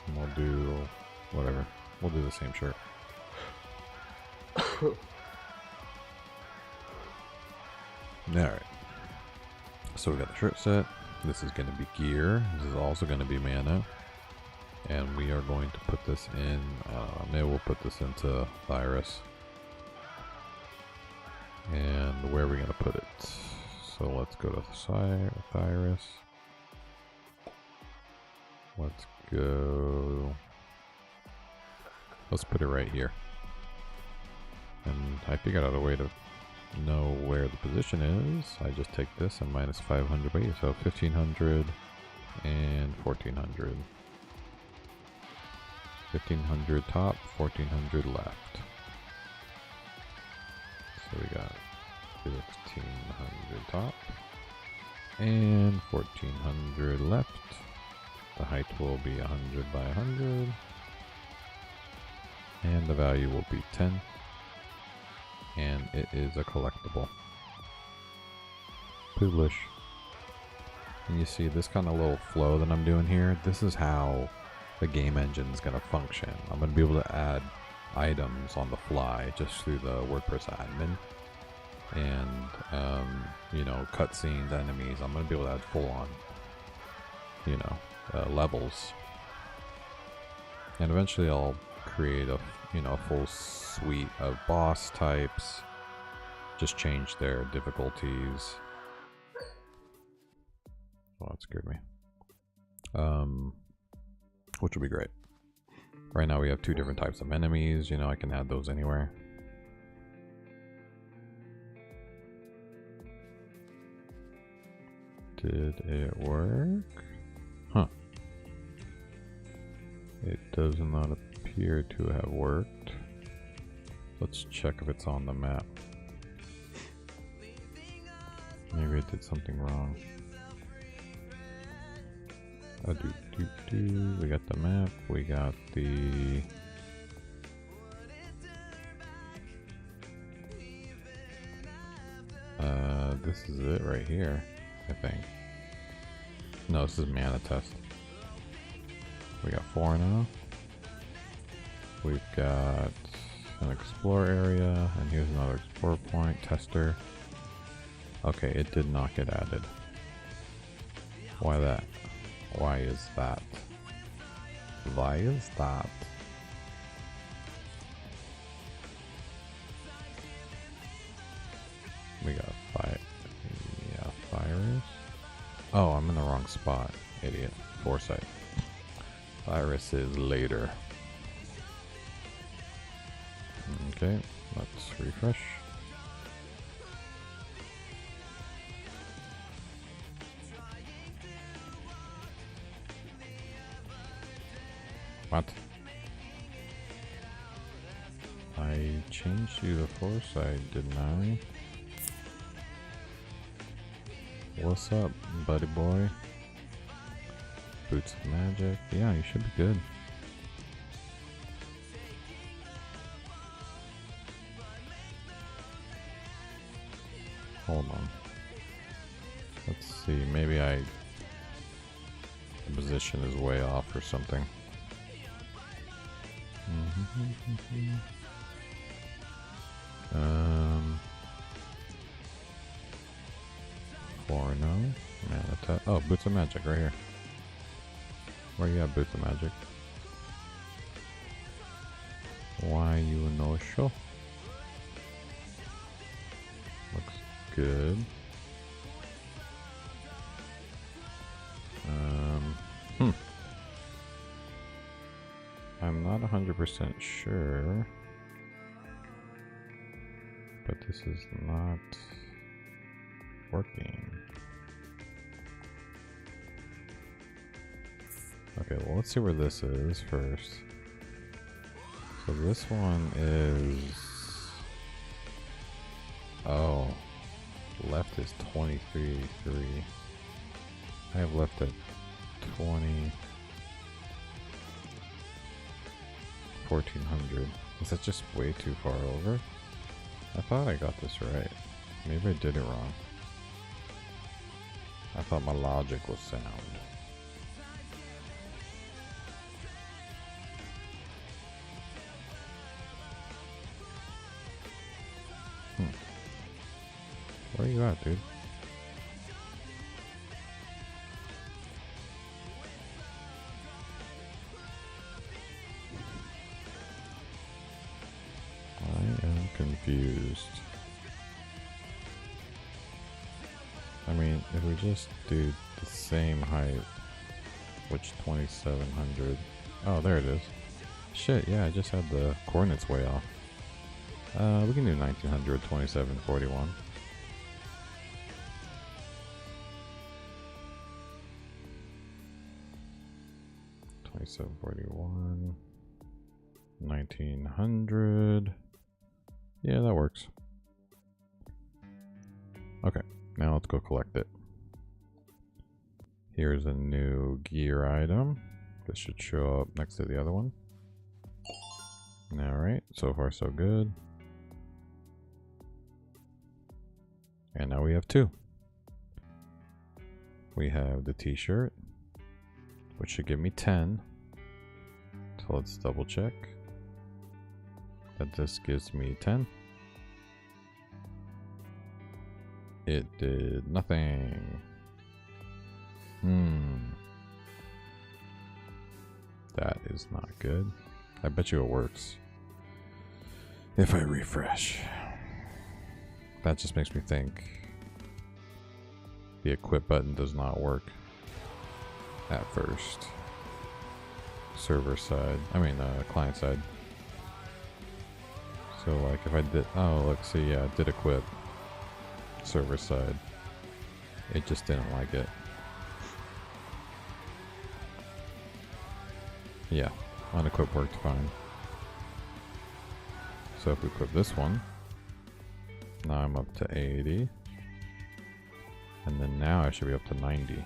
And we'll do whatever. We'll do the same shirt. Alright. So we got the shirt set. This is going to be gear. This is also going to be mana. And we are going to put this in, maybe we'll put this into Virus. And where are we going to put it? So let's go to Virus. Let's go. Let's put it right here. And I figured out a way to know where the position is. I just take this and minus 500 weight, so 1500 and 1400. 1500 top, 1400 left. So we got 1500 top and 1400 left. The height will be 100 by 100 and the value will be 10, and it is a collectible. Publish. And you see this kind of little flow that I'm doing here. This is how the game engine is going to function. I'm going to be able to add items on the fly just through the WordPress admin, and you know, cutscenes, enemies. I'm going to be able to add full on, you know, levels. And eventually I'll create a full suite of boss types. Just change their difficulties. Oh, that scared me. Which would be great. Right now we have 2 different types of enemies. You know, I can add those anywhere. Did it work? Huh. It does not appear to have worked. Let's check if it's on the map. Maybe I did something wrong. We got the map, we got the... this is it right here, I think. No, this is mana test. We got 4 now. We've got an explore area, and here's another explore point, tester. Okay, it did not get added. Why that? Why is that? Why is that? We got virus. Oh, I'm in the wrong spot. Idiot. Foresight. Virus is later. Okay, let's refresh. What? I changed you to foresight, didn't I? What's up, buddy boy? Boots of magic. Yeah, you should be good. Hold on. Let's see, maybe the position is way off or something. Forno, oh, Boots of Magic right here. Where you at, Boots of Magic? Why you no show? Looks good. I'm not 100% sure, but this is not working. Okay, well, let's see where this is first. So this one is... oh, left is 2383. I have left at 1400. Is that just way too far over? I thought I got this right. Maybe I did it wrong. I thought my logic was sound. Where you at, dude? I am confused. I mean, if we just do the same height, which 2700. Oh, there it is. Shit, yeah, I just had the coordinates way off. We can do 1900, 2741. $27.41, 1900. Yeah, that works. Okay, now let's go collect it. Here's a new gear item. This should show up next to the other one. Alright, so far so good. And now we have 2. We have the t-shirt, which should give me 10. So let's double check that this gives me 10. It did nothing. That is not good. I bet you it works. If I refresh. That just makes me think the equip button does not work at first. Server side, client side. So like if I did, oh look, see, yeah, it did equip. Server side. It just didn't like it. Yeah, unequip worked fine. So if we equip this one, now I'm up to 80. And then now I should be up to 90.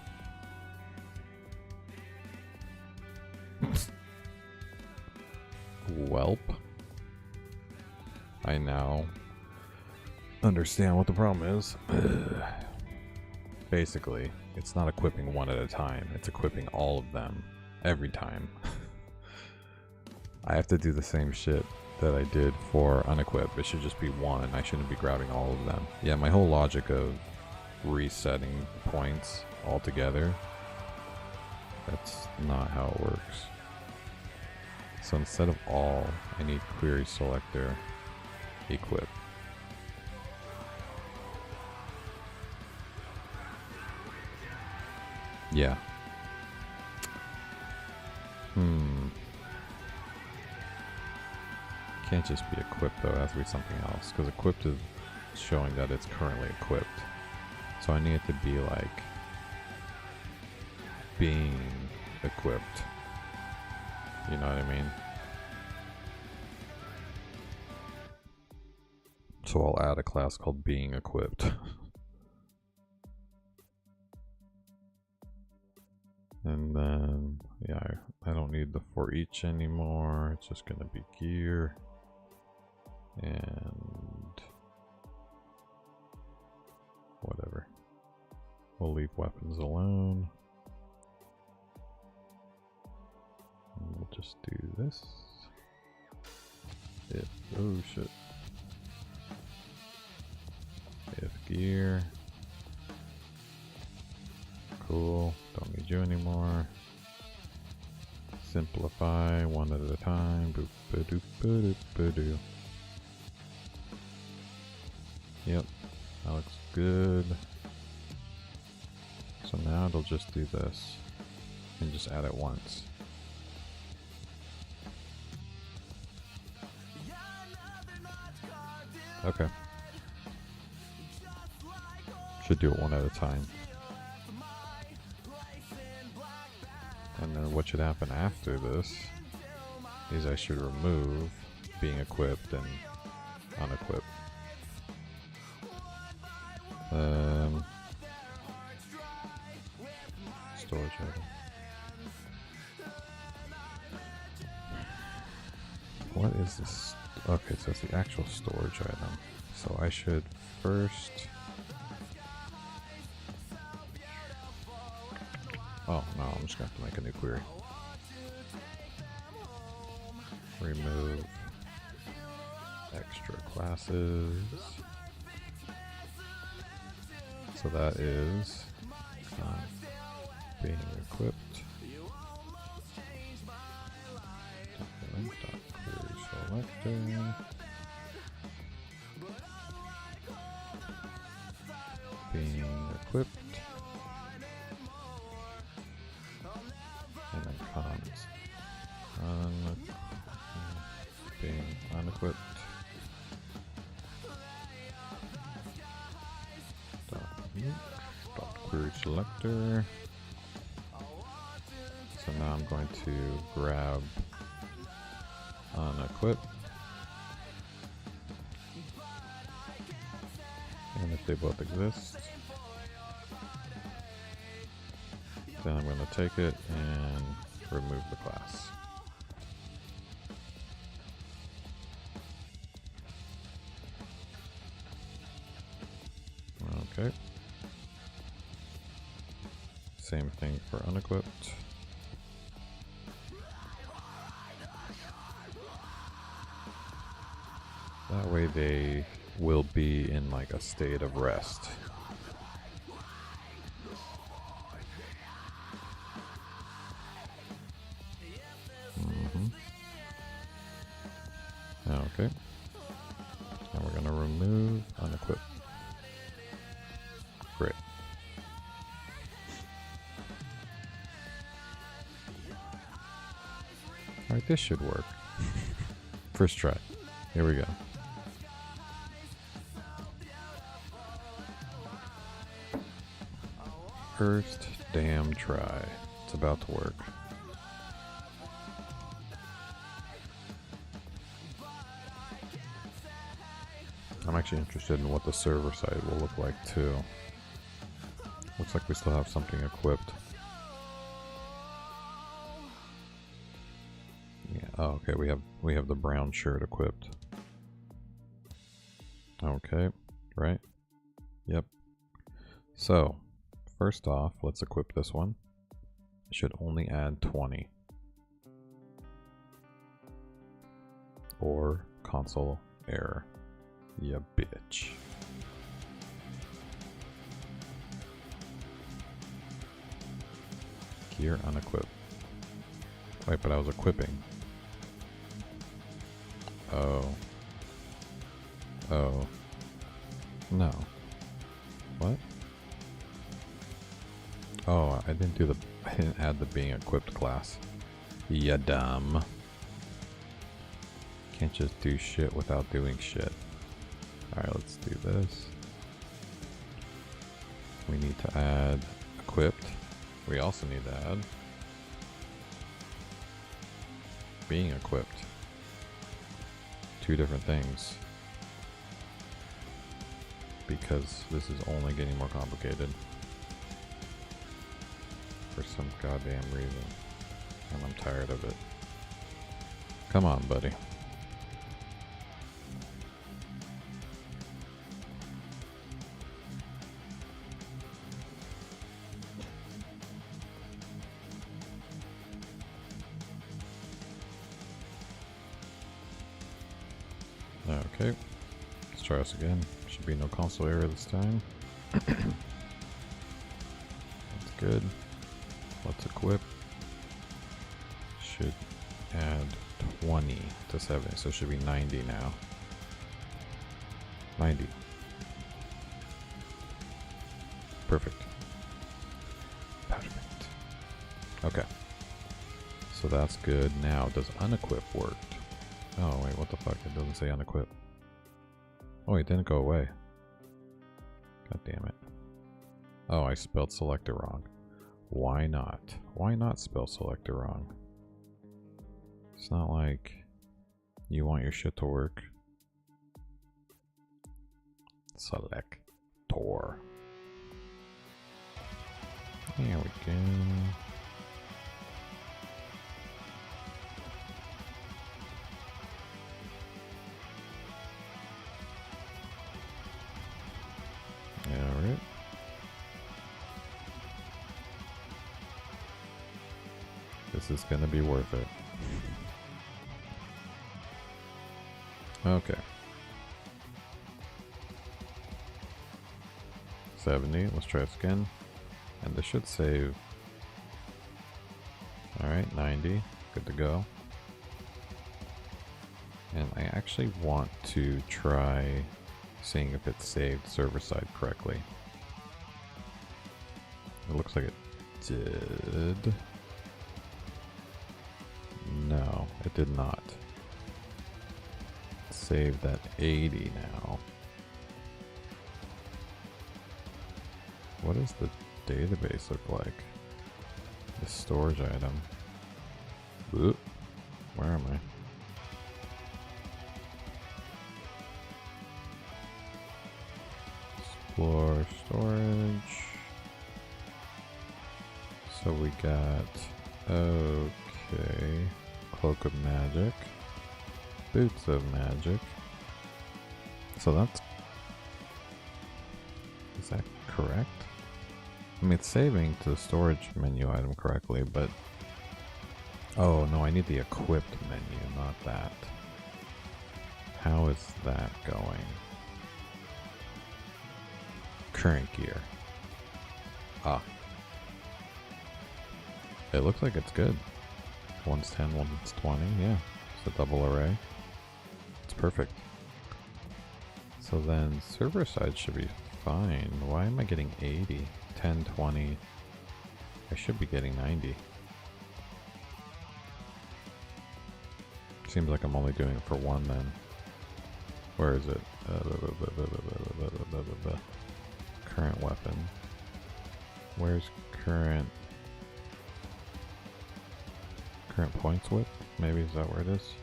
Welp. I now understand what the problem is. Basically, it's not equipping one at a time. It's equipping all of them every time. I have to do the same shit that I did for unequip. It should just be one. I shouldn't be grabbing all of them. Yeah, my whole logic of resetting points altogether, that's not how it works. So instead of all, I need query selector equip. Yeah. Can't just be equipped though, it has to be something else, because equipped is showing that it's currently equipped. So I need it to be like being equipped. You know what I mean? So I'll add a class called being equipped. And then, yeah, I don't need the for each anymore. It's just gonna be gear. And whatever. We'll leave weapons alone. And we'll just do this. If, oh shit. If gear. Cool, don't need you anymore. Simplify one at a time. Boop, ba-doop, ba-doop, ba-doo. Yep, that looks good. So now it'll just do this and just add it once. Okay. Should do it one at a time. And then what should happen after this is I should remove being equipped and unequipped. Storage item. What is this? Okay, so it's the actual storage item. So I should first... Oh, no, I'm just going to have to make a new query. Remove extra classes. So that is being equipped. Query selector. Being equipped. And then cons. Being unequipped. Dot query selector. So now I'm going to grab unequip. And if they both exist, then I'm going to take it and remove the class. Okay. Same thing for unequipped. That way they will be in like a state of rest. Okay. And we're gonna remove unequip. Great. Alright, this should work. First try. Here we go. First damn try. It's about to work. I'm actually interested in what the server side will look like too. Looks like we still have something equipped. Yeah, oh, okay, we have the brown shirt equipped. Okay, right? Yep. So, first off, let's equip this one. It should only add 20. Or console error. Ya bitch. Gear unequipped. Wait, but I was equipping. Oh. Oh. No. What? Oh, I didn't add the being equipped class. Ya dumb. Can't just do shit without doing shit. Alright, let's do this. We need to add equipped. We also need to add being equipped. Two different things. Because this is only getting more complicated. For some goddamn reason. And I'm tired of it. Come on, buddy. Okay, let's try this again. Should be no console error this time. That's good. Let's equip. Should add 20 to 70, so it should be 90 now. 90. Perfect. Perfect. Okay. So that's good. Now, does unequip work? Oh, wait, what the fuck? It doesn't say unequip. Oh, it didn't go away. God damn it. Oh, I spelled selector wrong. Why not? Why not spell selector wrong? It's not like you want your shit to work. Selector. There we go. Alright. This is gonna be worth it. Okay. 70, let's try this again. And this should save. Alright, 90, good to go. And I actually want to try seeing if it saved server side correctly. It looks like it did. No, it did not. It saved at 80 now. What does the database look like? The storage item. Oop. Where am I? Explore storage. So we got, okay, Cloak of Magic, Boots of Magic. So that's, is that correct? I mean, it's saving to the storage menu item correctly, but, oh no, I need the equipped menu, not that. How is that going? Current gear. Ah. It looks like it's good. One's 10, one's 20, yeah. It's a double array. It's perfect. So then server side should be fine. Why am I getting 80? 10, 20. I should be getting 90. Seems like I'm only doing it for one then. Where is it? Current weapon. Where's current points width? Maybe is that where it is?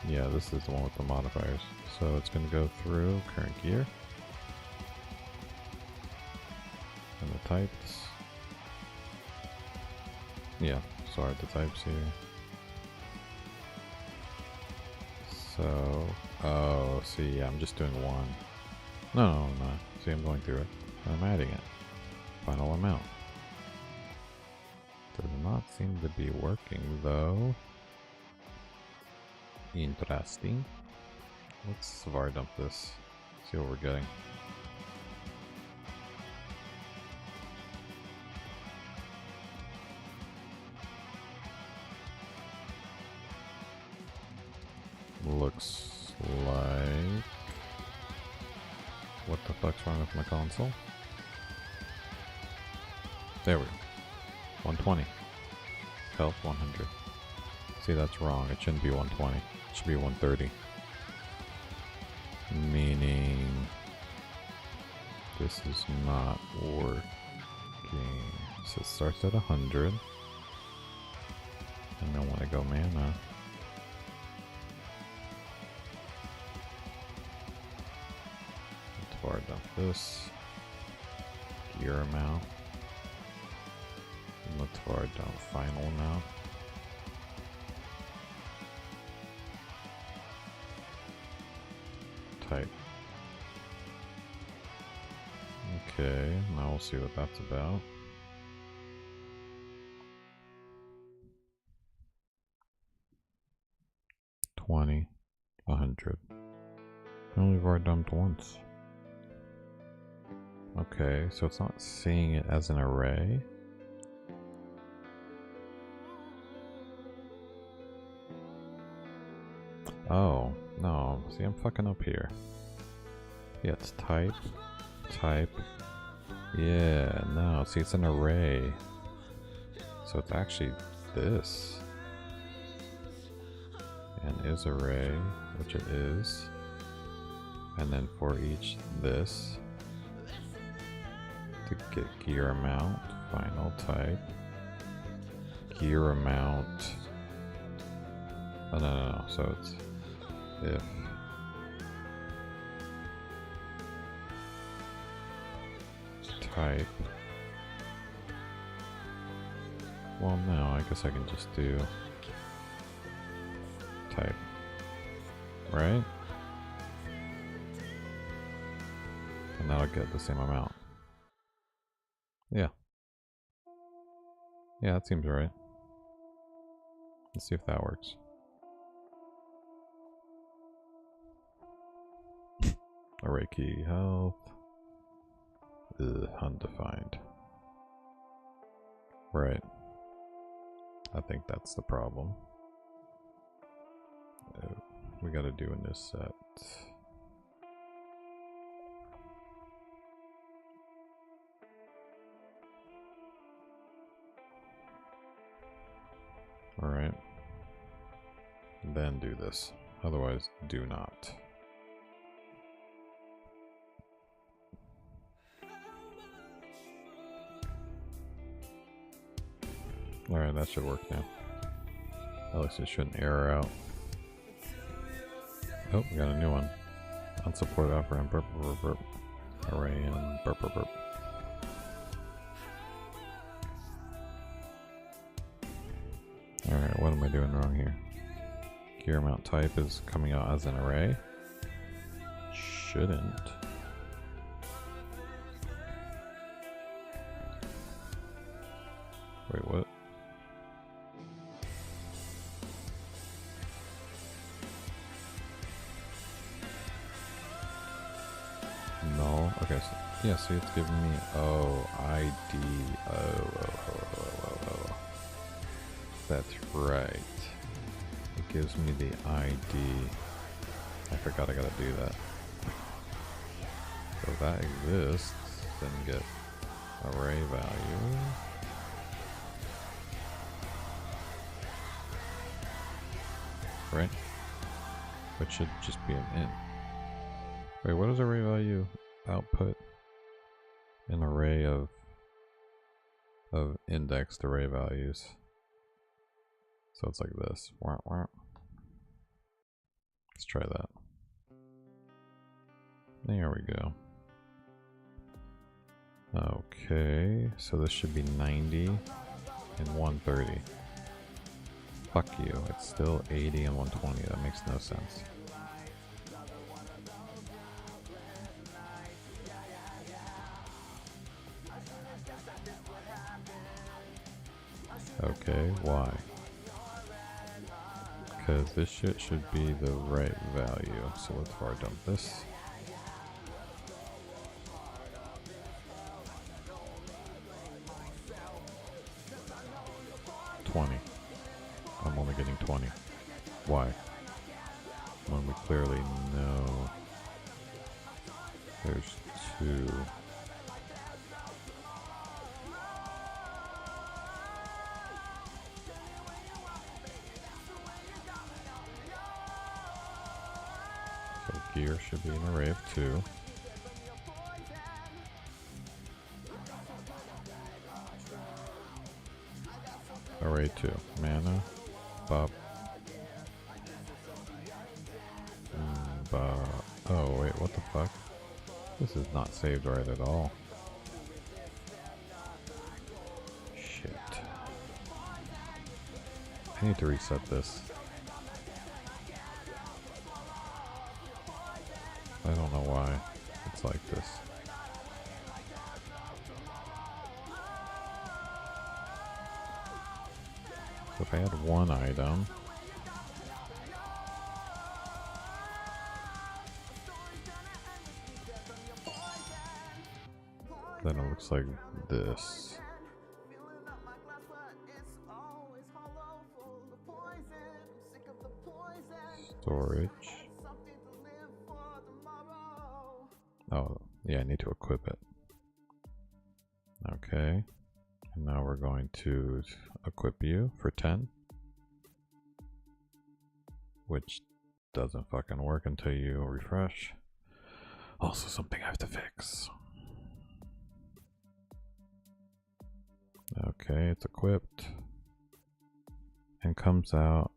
Yeah, this is the one with the modifiers. So it's going to go through current gear. And the types. Yeah, sorry, the types here. So, oh, see, yeah, I'm just doing one. No. See, I'm going through it. And I'm adding it. Final amount. Does not seem to be working, though. Interesting. Let's var dump this. See what we're getting. Looks like... What the fuck's wrong with my console? There we go. 120. Health 100. See, that's wrong. It shouldn't be 120. It should be 130. Meaning... This is not working. So it starts at 100. And I want to go mana. Let's var dump this. Gear amount. And let's var dump final amount. Type. Okay, now we'll see what that's about. $20, $100. I only var dumped once. Okay, so it's not seeing it as an array. Oh, no. See, I'm fucking up here. Yeah, it's type. Yeah, no. See, it's an array. So it's actually this. And is array, which it is. And then for each this. To get gear amount, final type. Gear amount. Oh, no. So it's if type. Well, no, I guess I can just do type, right? And that'll get the same amount. Yeah. Yeah, that seems right. Let's see if that works. Array key health. Undefined. Right. I think that's the problem. We gotta do in this set. Alright. Then do this. Otherwise, do not. Alright, that should work now. At least it shouldn't error out. Oh, we got a new one. Unsupported operand burp burp burp. Array and burp burp burp. Alright, what am I doing wrong here? Gear amount type is coming out as an array. Shouldn't. Wait, what? No. Okay, so yeah, see, it's giving me ID. Oh. That's right. It gives me the ID. I forgot I gotta do that. So that exists. Then get array value. Right? Which should just be an int. Wait, what does array value output? An array of indexed array values. So it's like this. Wah, wah. Let's try that. There we go. Okay, so this should be 90 and 130. Fuck you, it's still 80 and 120. That makes no sense. Okay, why? Because this shit should be the right value. So let's var dump this. I'm only getting 20. Why? When we clearly know there's 2. So gear should be an array of 2. Array 2. Mana. Bop. Oh wait, what the fuck? This is not saved right at all. Shit. I need to reset this. I don't know why it's like this. So if I had one item, then it looks like this. Storage. Oh, yeah, I need to equip it. Okay. And now we're going to equip you for 10. Which doesn't fucking work until you refresh. Also something I have to fix. Okay, it's equipped. And comes out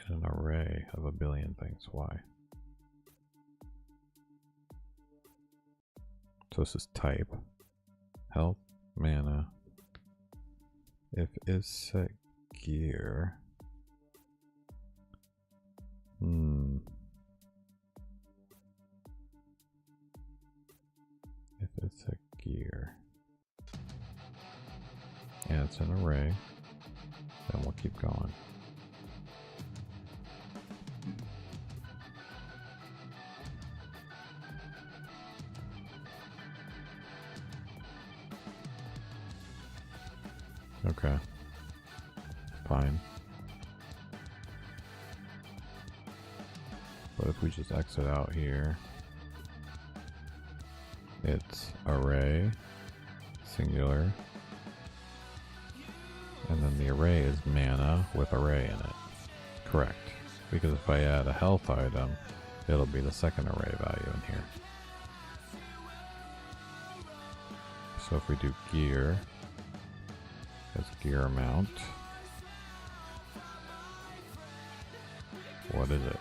in an array of a billion things. Why? So this is type, health, mana. If is set gear. If it's a gear. And it's an array, then we'll keep going. Okay. Fine. But if we just exit out here, it's array, singular, and then the array is mana with array in it. Correct. Because if I add a health item, it'll be the second array value in here. So if we do gear, it's gear amount. What is it?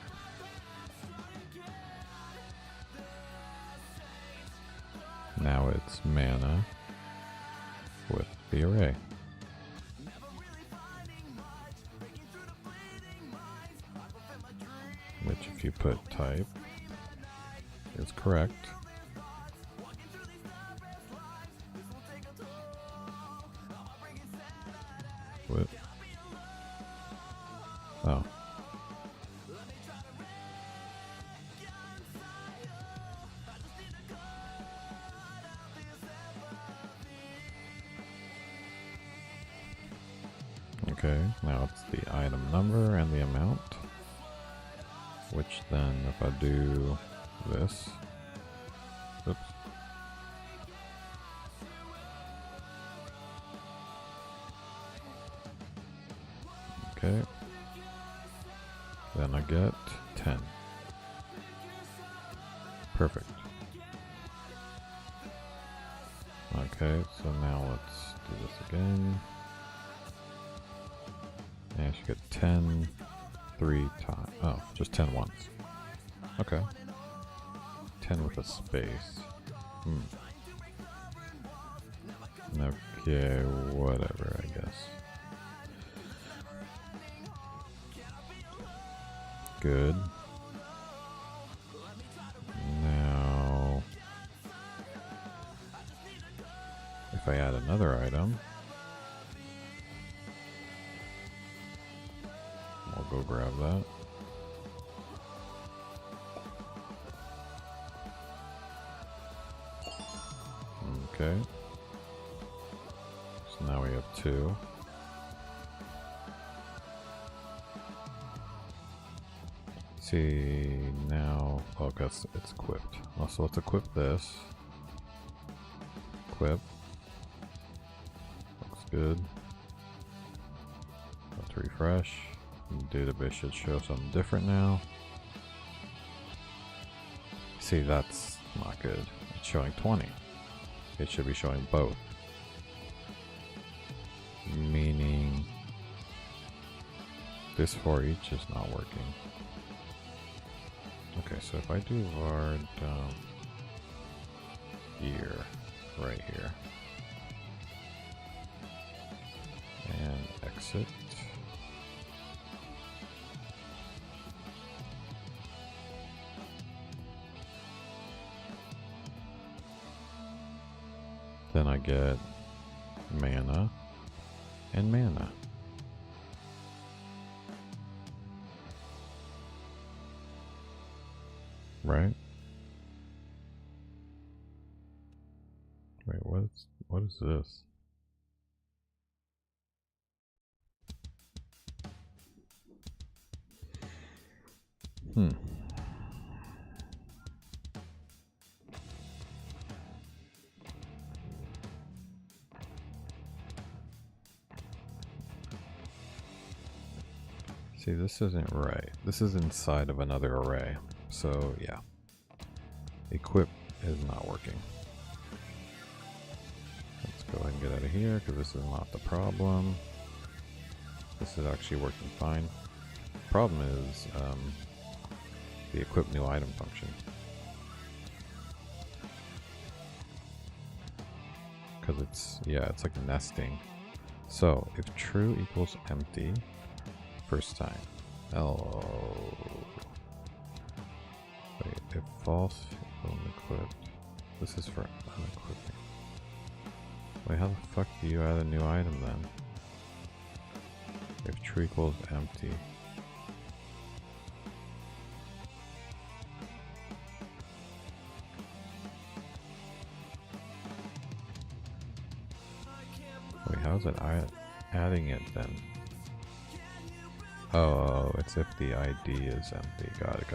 Now it's mana with the array. Which if you put type is correct. What? Oh. Okay, now it's the item number and the amount. Which then, if I do this, oops. Okay. Then I get 10. Perfect. Okay, so now let's do this again. And I should get 10 3 times. Oh, just 10 once. Okay. 10 with a space. Okay, whatever, I guess. Good. Now, if I add another item, I'll go grab that. Okay. So now we have 2. See, now, oh, it's equipped. Also, let's equip this. Equip. Looks good. Let's refresh. The database should show something different now. See, that's not good. It's showing 20. It should be showing both. Meaning this for each is not working. Okay, so if I do var year right here and exit, then I get mana and mana. Right? Wait, what is this? See, this isn't right. This is inside of another array. So, yeah. Equip is not working. Let's go ahead and get out of here because this is not the problem. This is actually working fine. Problem is the equip new item function. Because it's like nesting. So if true equals empty, first time. Oh. Wait, if false equals unequipped. This is for unequipping. Wait, how the fuck do you add a new item then? If true equals empty. Wait, how's it adding it then? Oh, it's if the ID is empty. Got it.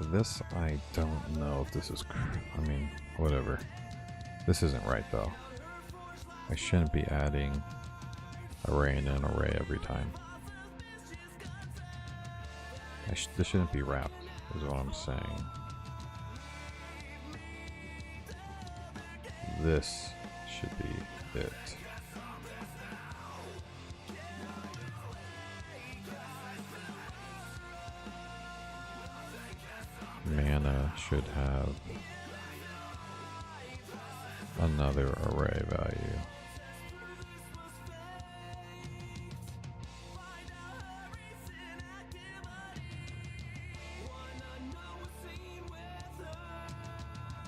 Yeah, this, I don't know if this is, I mean, whatever. This isn't right though. I shouldn't be adding array in an array every time. This shouldn't be wrapped, is what I'm saying. This should be it. Mana should have another array value.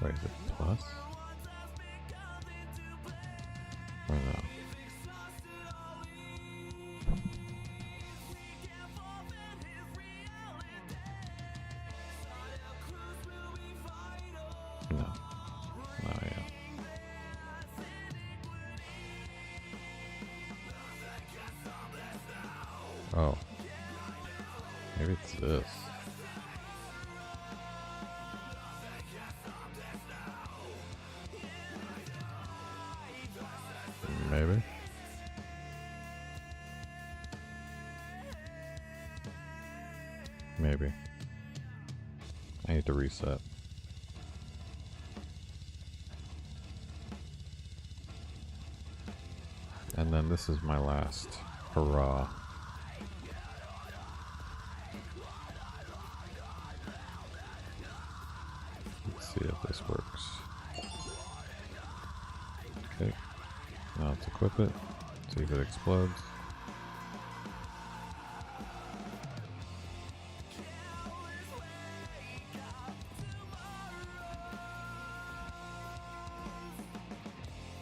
Wait, is it plus? Or no? No. Oh, yeah. Oh. Maybe it's this. Maybe. Maybe. I need to reset. And then this is my last hurrah. Let's see if this works. Okay. Now let's equip it. See if it explodes.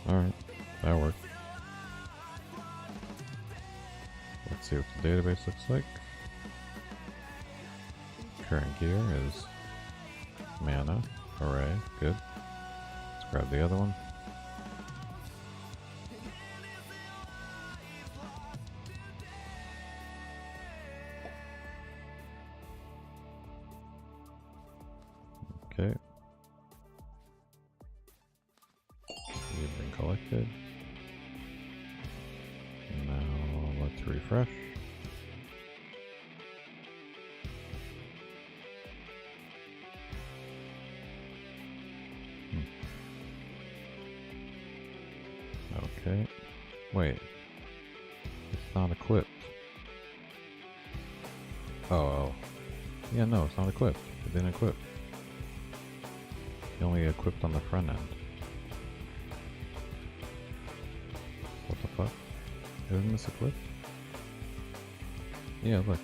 Alright, that worked. Let's see what the database looks like. Current gear is mana. Hooray, good. Let's grab the other one. Okay. You've been collected. Now let's refresh. Okay. Wait. It's not equipped. Oh. Yeah, no, it's not equipped. It didn't equip. It only equipped on the front end. What the fuck? Isn't this equipped? Yeah, look.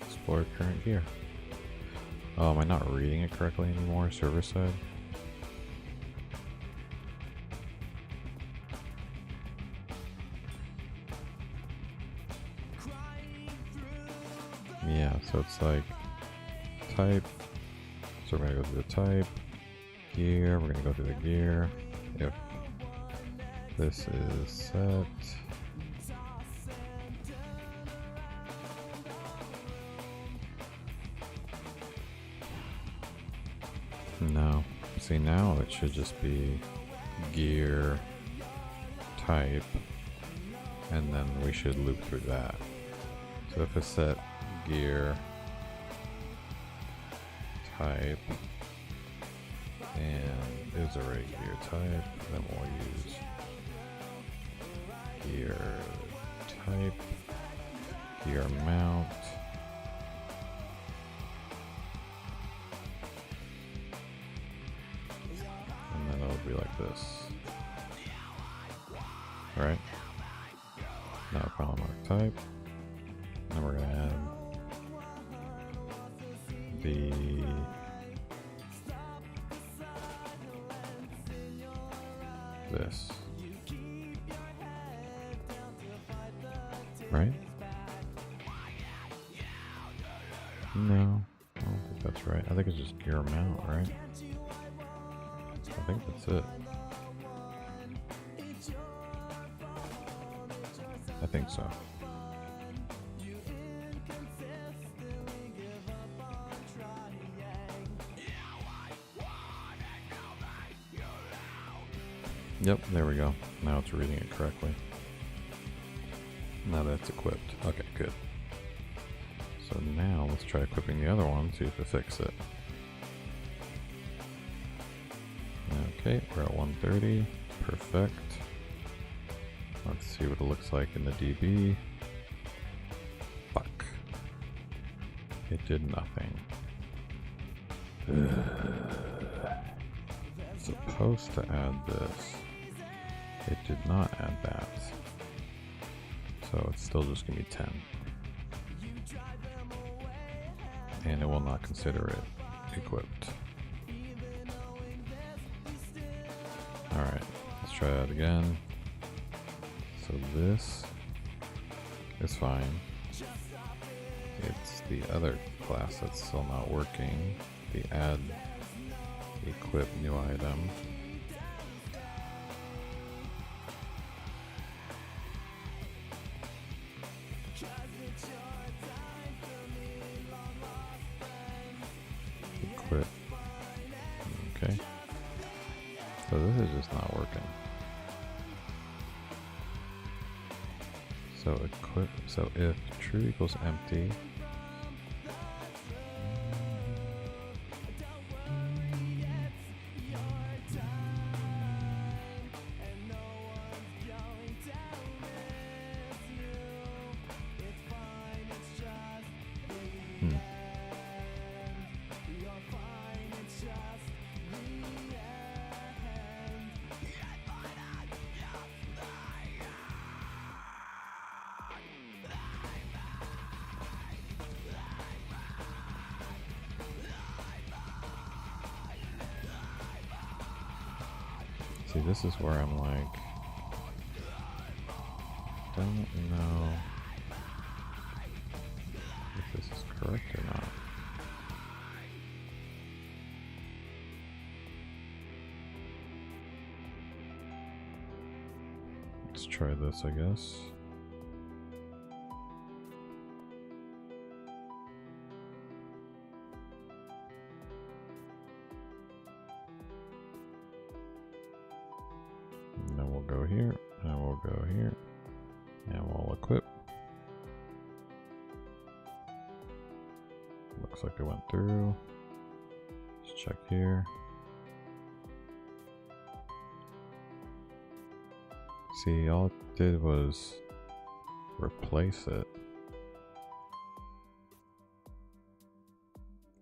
Explore current gear. Oh, am I not reading it correctly anymore, server side? Yeah, so it's like type. So we're gonna go through the type, gear, we're gonna go through the gear. If this is set, no. See, now it should just be gear, type, and then we should loop through that. So if it's set gear, type, and is already gear type, then we'll use gear type, gear mount, and then it'll be like this. Right? Now column mark type. Then we're gonna add this. Right? No, I don't think that's right. I think it's just gear mount, right? I think that's it. I think so. Yep, there we go. Now it's reading it correctly. Now that's equipped. Okay, good. So now let's try equipping the other one, see if it fixes it. Okay, we're at 130. Perfect. Let's see what it looks like in the DB. Fuck. It did nothing. It's supposed to add this. It did not add that. So it's still just going to be 10. And it will not consider it equipped. Alright, let's try that again. So this is fine. It's the other class that's still not working. The add equip new item. Okay. So this is just not working. So equip. So if true equals empty. See, this is where I'm like, don't know if this is correct or not. Let's try this, I guess. And then we'll go here, and we'll go here, and we'll equip. Looks like it went through. Let's check here. See, all it did was replace it.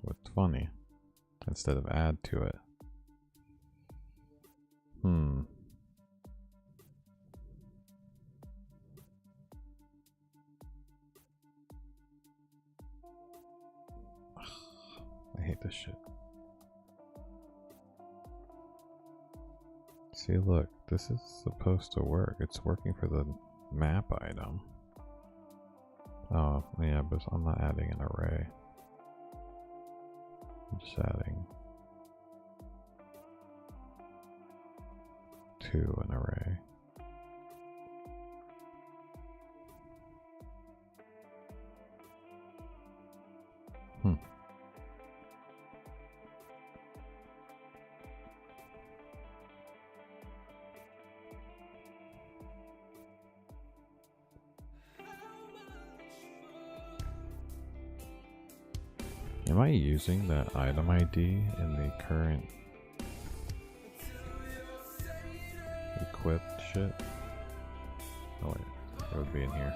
What's funny, instead of add to it. I hate this shit. See, look, this is supposed to work. It's working for the map item. Oh, yeah, but I'm not adding an array. I'm just adding to an array. Am I using that item ID in the current equipped shit? Oh wait, it would be in here.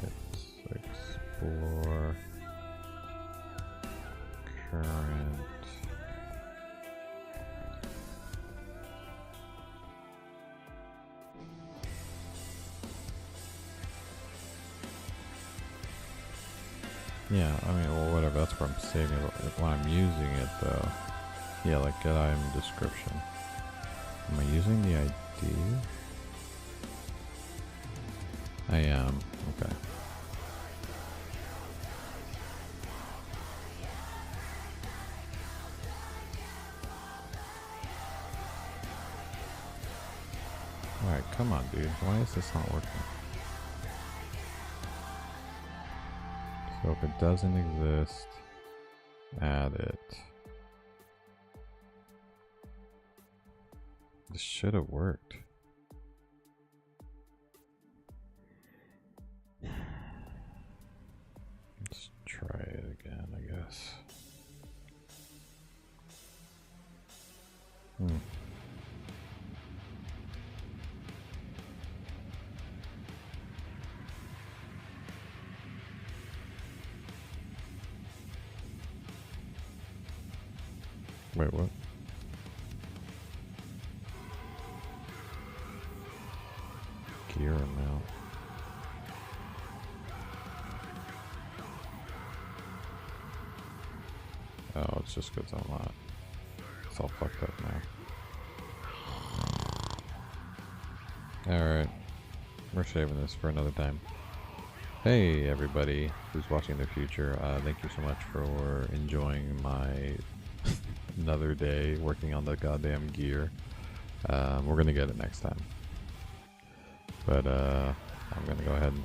Let's explore current. Yeah, I mean, well, whatever, that's where I'm saving it. When I'm using it, though, yeah, like get item description. Am I using the ID? I am, okay. Alright, come on, dude. Why is this not working? So if it doesn't exist, add it. This should have worked. Let's try it again, I guess. Wait, what? Gear amount. Oh, it's just because I'm not. It's all fucked up now. Alright. We're saving this for another time. Hey everybody who's watching the future. Thank you so much for enjoying my another day working on the goddamn gear. We're gonna get it next time. But I'm gonna go ahead and